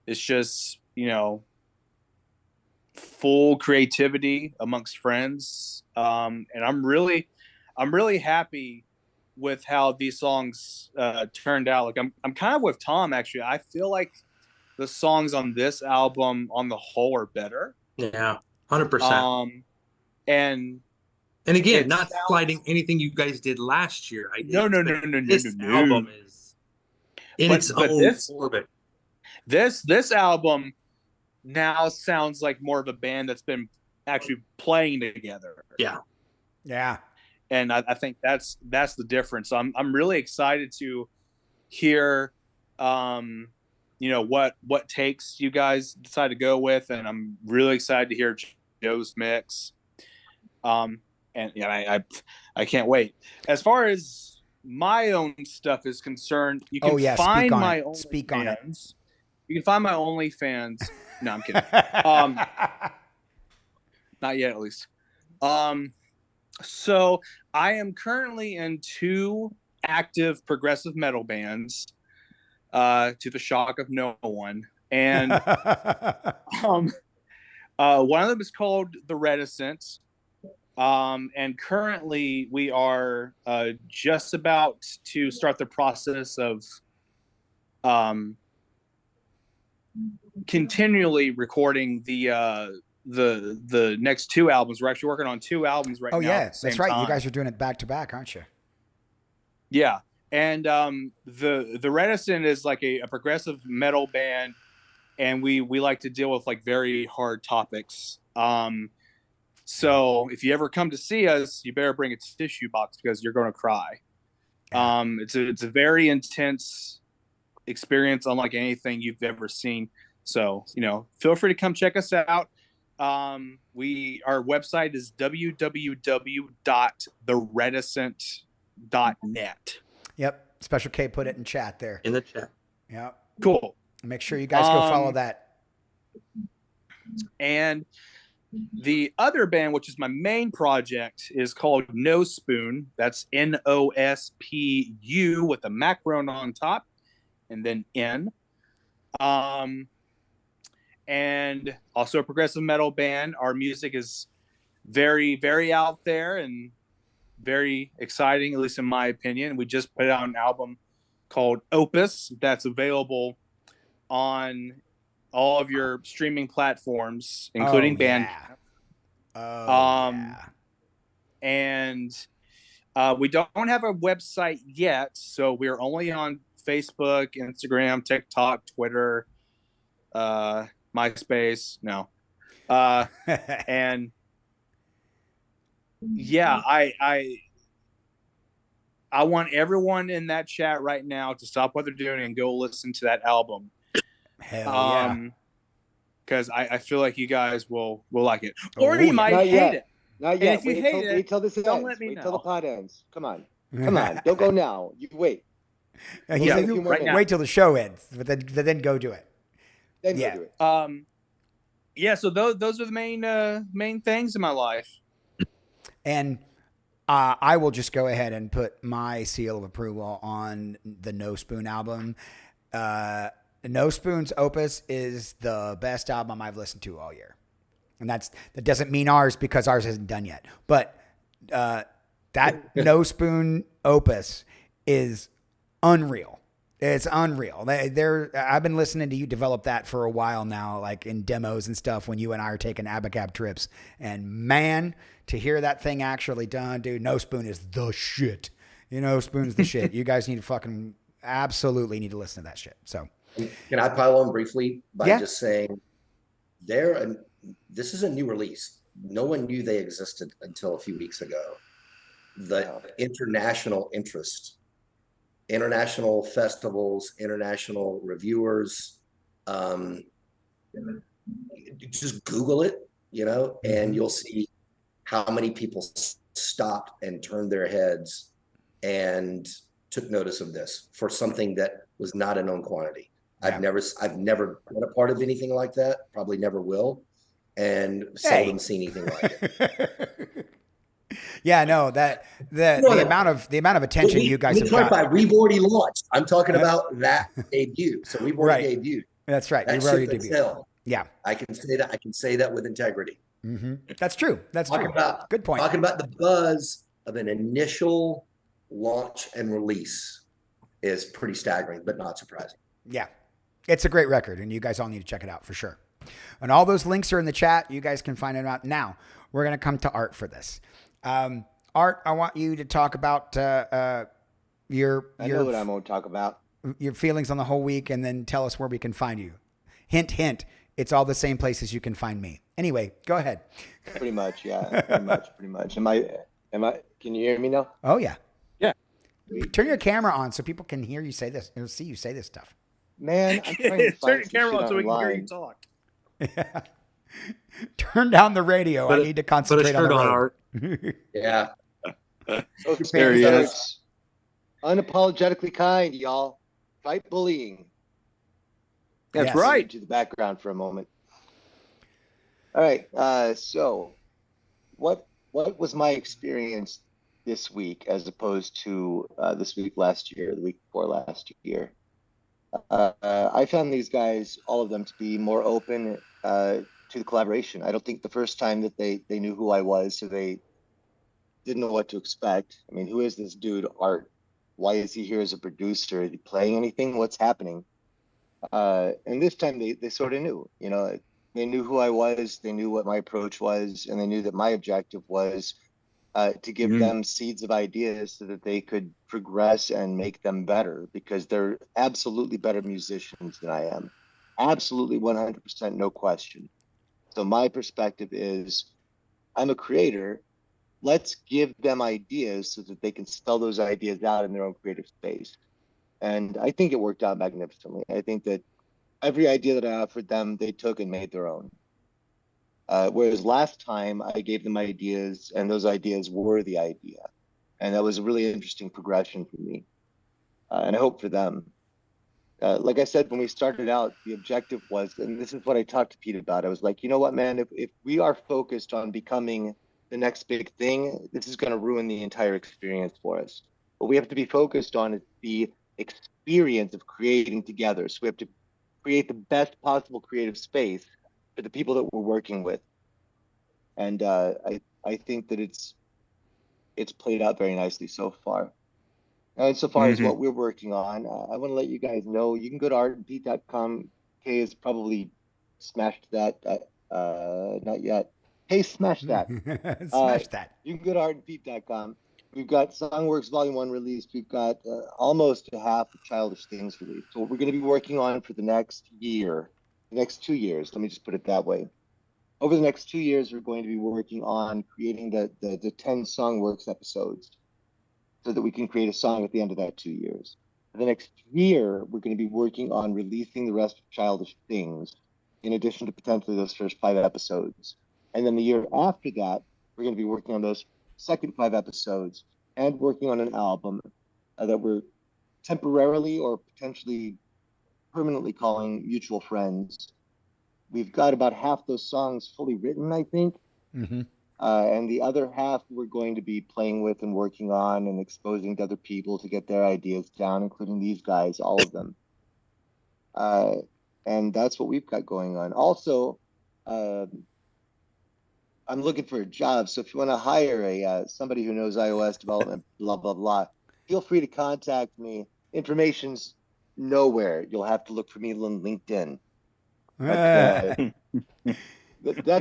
it's just, full creativity amongst friends. And I'm really happy with how these songs turned out. Like I'm kind of with Tom, actually. I feel like the songs on this album on the whole are better. Yeah, 100%. And again, not slighting anything you guys did last year. No. This album is in its own orbit. This album now sounds like more of a band that's been actually playing together. Yeah. And I think that's the difference. I'm really excited to hear what takes you guys decide to go with, and I'm really excited to hear Joe's mix. And I can't wait. As far as my own stuff is concerned, you can find my OnlyFans. You can find my OnlyFans. No, I'm kidding. Not yet, at least. So I am currently in 2 active progressive metal bands, to the shock of no one. And one of them is called The Reticence. And currently we are just about to start the process of continually recording the next 2 albums. We're actually working on 2 albums right now. Oh yeah, that's right. You guys are doing it back to back, aren't you? Yeah, and the Reticent is like a progressive metal band, and we like to deal with like very hard topics. So if you ever come to see us, you better bring a tissue box because you're going to cry. It's a very intense experience, unlike anything you've ever seen. So feel free to come check us out. Our website is www.thereticent.net. Yep. Special K put it in chat there. In the chat. Yep. Cool. Make sure you guys go follow that. And the other band, which is my main project, is called No Spoon. That's NOSPU with a macron on top and then N. And also a progressive metal band. Our music is very, very out there and very exciting, at least in my opinion. We just put out an album called Opus that's available on all of your streaming platforms, including Bandcamp. And we don't have a website yet, so we're only on Facebook, Instagram, TikTok, Twitter, MySpace. No. And yeah, I want everyone in that chat right now to stop what they're doing and go listen to that album. Hell yeah. Because I feel like you guys will like it. Or you might hate it. Not And yet. if you Wait hate it, till this don't ends. let me Wait know. till the pod ends. Come on. Don't go now. You wait. He said, wait till the show ends, but then go do it. Then go do it. Yeah, so those are the main things in my life. And I will just go ahead and put my seal of approval on the No Spoon album. No Spoon's Opus is the best album I've listened to all year. And that doesn't mean ours because ours isn't done yet. But that No Spoon Opus is unreal. It's unreal. I've been listening to you develop that for a while now, like in demos and stuff when you and I are taking Abacab trips. And man, to hear that thing actually done, dude, No Spoon is the shit. No Spoon's the shit. You guys need to absolutely need to listen to that shit. So can I pile on briefly by just saying this is a new release. No one knew they existed until a few weeks ago. The international interest, international festivals, international reviewers, just Google it, and you'll see how many people stopped and turned their heads and took notice of this for something that was not a known quantity. I've never been a part of anything like that, probably never will, and seldom seen anything like it. Yeah, no, the amount of attention you guys have got. We've already launched. I'm talking about that debut. So we've already debuted. That's right. That You've already debuted. Yeah, I can say that. I can say that with integrity. Mm-hmm. That's true. That's true. Good point. Talking about the buzz of an initial launch and release is pretty staggering, but not surprising. Yeah, it's a great record, and you guys all need to check it out for sure. And all those links are in the chat. You guys can find it out. Now, we're going to come to Art for this. Art, I want you to talk about your I know what I'm going to talk about. Your feelings on the whole week, and then tell us where we can find you. Hint, hint. It's all the same places you can find me. Anyway, go ahead. Pretty much, yeah. Pretty much. Am I? Can you hear me now? Oh yeah. Yeah. Turn your camera on so people can hear you say this and see you say this stuff. Man, I'm trying to turn your camera on so we can hear you talk. Yeah. Turn down the radio. I need to concentrate on the road. Art. Yeah. There he is. Unapologetically kind, y'all. Fight bullying. That's right. To the background for a moment. All right. So, what was my experience this week as opposed to this week last year, the week before last year? I found these guys, all of them, to be more open to the collaboration. I don't think the first time that they knew who I was, so they didn't know what to expect. I mean, who is this dude, Art? Why is he here as a producer? Is he playing anything? What's happening? And this time they sort of knew, they knew who I was. They knew what my approach was, and they knew that my objective was to give them seeds of ideas so that they could progress and make them better, because they're absolutely better musicians than I am. Absolutely 100%, no question. So my perspective is, I'm a creator. Let's give them ideas so that they can spell those ideas out in their own creative space. And I think it worked out magnificently. I think that every idea that I offered them, they took and made their own. Whereas last time I gave them ideas and those ideas were the idea. And that was a really interesting progression for me. And I hope for them. Like I said, when we started out, the objective was, and this is what I talked to Pete about, I was like, you know what, man, if we are focused on becoming the next big thing, this is going to ruin the entire experience for us. What we have to be focused on is the experience of creating together. So we have to create the best possible creative space for the people that we're working with. And I think that it's played out very nicely so far. And so far as what we're working on, I want to let you guys know, you can go to artandpete.com. Kay has probably smashed that. Not yet. Hey, smash that. Smash that. You can go to artandpete.com. We've got Songw3rks Volume 1 released. We've got almost a half of Childish Things released. So what we're going to be working on for the next year, the next 2 years, let me just put it that way. Over the next 2 years, we're going to be working on creating the 10 Songw3rks episodes, so that we can create a song at the end of that 2 years. For the next year, we're going to be working on releasing the rest of Childish Things, in addition to potentially those first 5 episodes. And then the year after that, we're going to be working on those second 5 episodes and working on an album that we're temporarily or potentially permanently calling Mutual Friends. We've got about half those songs fully written, I think. Mm-hmm. And the other half we're going to be playing with and working on and exposing to other people to get their ideas down, including these guys, all of them. And that's what we've got going on. Also, I'm looking for a job. So if you want to hire somebody who knows iOS development, blah, blah, blah, feel free to contact me. Information's nowhere. You'll have to look for me on LinkedIn. But,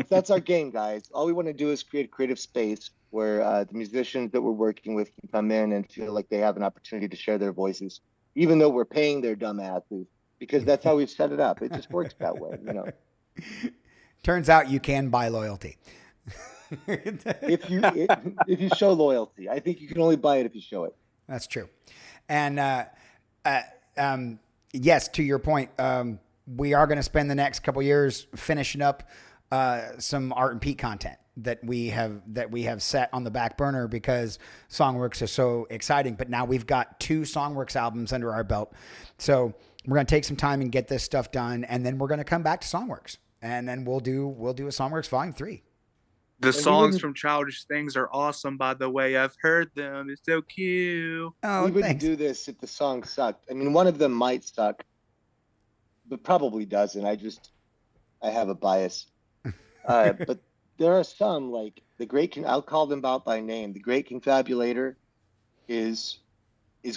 that's our game, guys. All we want to do is create a creative space where the musicians that we're working with can come in and feel like they have an opportunity to share their voices, even though we're paying their dumb asses, because that's how we've set it up. It just works that way, you know. Turns out you can buy loyalty. if you show loyalty. I think you can only buy it if you show it. That's true. And yes, to your point, we are going to spend the next couple years finishing up some Art and Pete content that we have set on the back burner because Songw3rks is so exciting. But now we've got 2 Songw3rks albums under our belt, so we're going to take some time and get this stuff done, and then we're going to come back to Songw3rks, and then we'll do a Songw3rks Volume 3. The songs from Childish Things are awesome, by the way. I've heard them. It's so cute. Oh, we wouldn't thanks. do this if the song sucked. I mean, one of them might suck, but probably doesn't. I have a bias. But there are some, like I'll call them out by name. The Great Confabulator is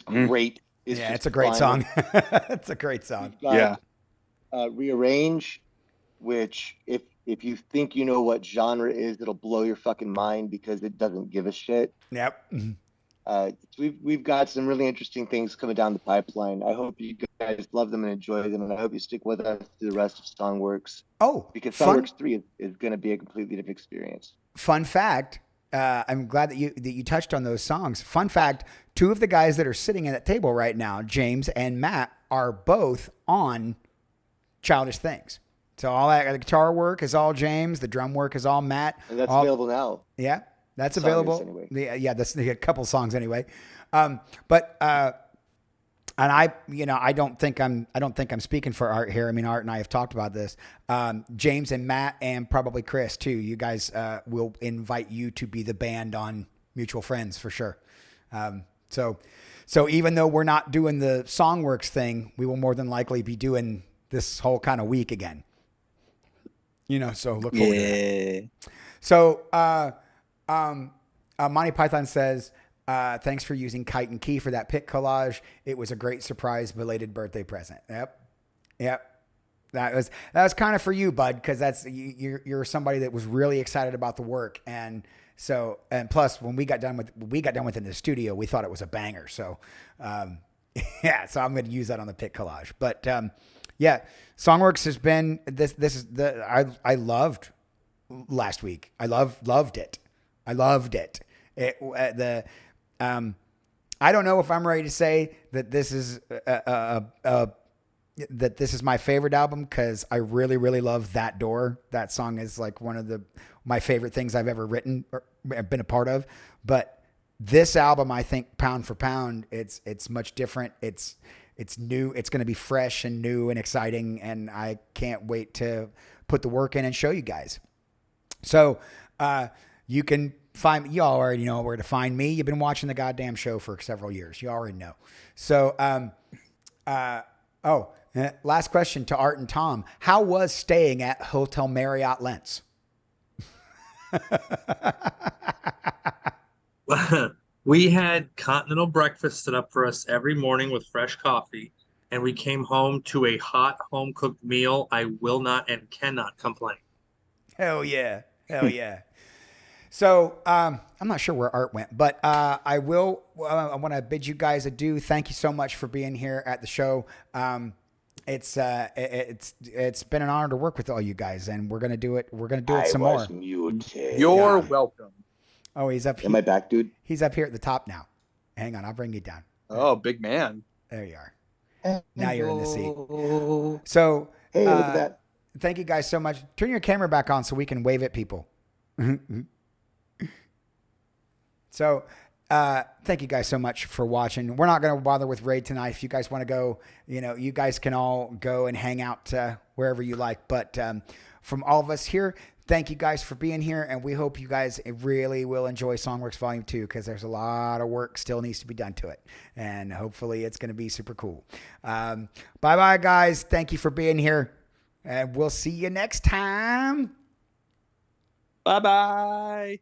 great. It's a great song. It's a great song. Yeah. Rearrange, which if you think you know what genre is, it'll blow your fucking mind because it doesn't give a shit. Yep. We've got some really interesting things coming down the pipeline. I hope you guys love them and enjoy them, and I hope you stick with us through the rest of Songw3rks. Oh, because Songw3rks 3 is going to be a completely different experience. Fun fact, I'm glad that you touched on those songs. Fun fact, 2 of the guys that are sitting at that table right now, James and Matt, are both on Childish Things. So all that the guitar work is all James, the drum work is all Matt. And that's available now. Yeah, that's available. Anyway. That's a couple songs anyway. But and I don't think I'm speaking for Art here. I mean, Art and I have talked about this. James and Matt and probably Chris too. You guys will invite you to be the band on Mutual Friends for sure. So even though we're not doing the Songw3rks thing, we will more than likely be doing this whole kind of week again. So look forward to that. So Monty Python says, thanks for using Kite and Key for that pic collage. It was a great surprise belated birthday present. Yep. That was kind of for you, bud, because you're somebody that was really excited about the work, and So, and plus when we got done with it in the studio, we thought it was a banger. So, yeah, so I'm going to use that on the pit collage. But, yeah, Songw3rks has been, I loved last week. I loved it. I loved it. I don't know if I'm ready to say that this is that this is my favorite album, because I really, really love That Door. That song is like one of my favorite things I've ever written or been a part of. But this album, I think, pound for pound, it's much different. It's new. It's going to be fresh and new and exciting, and I can't wait to put the work in and show you guys. So you can find me. You all already know where to find me. You've been watching the goddamn show for several years. You already know. So, last question to Art and Tom. How was staying at Hotel Marriott Lents? We had continental breakfast set up for us every morning with fresh coffee, and we came home to a hot home-cooked meal. I will not and cannot complain. Hell yeah. Hell yeah. So I'm not sure where Art went, but I want to bid you guys adieu. Thank you so much for being here at the show. It's been an honor to work with all you guys, and we're gonna do it. We're gonna do it some more. Muted. You're welcome. Oh, he's up here. Am I back, dude? He's up here at the top now. Hang on, I'll bring you down. Oh, big man. There you are. Now you're in the seat. So, hey, look at that. Thank you guys so much. Turn your camera back on so we can wave at people. So, thank you guys so much for watching. We're not going to bother with Raid tonight. If you guys want to go, you guys can all go and hang out wherever you like. But from all of us here, thank you guys for being here. And we hope you guys really will enjoy Songw3rks Volume 2, because there's a lot of work still needs to be done to it. And hopefully it's going to be super cool. Bye-bye, guys. Thank you for being here. And we'll see you next time. Bye-bye.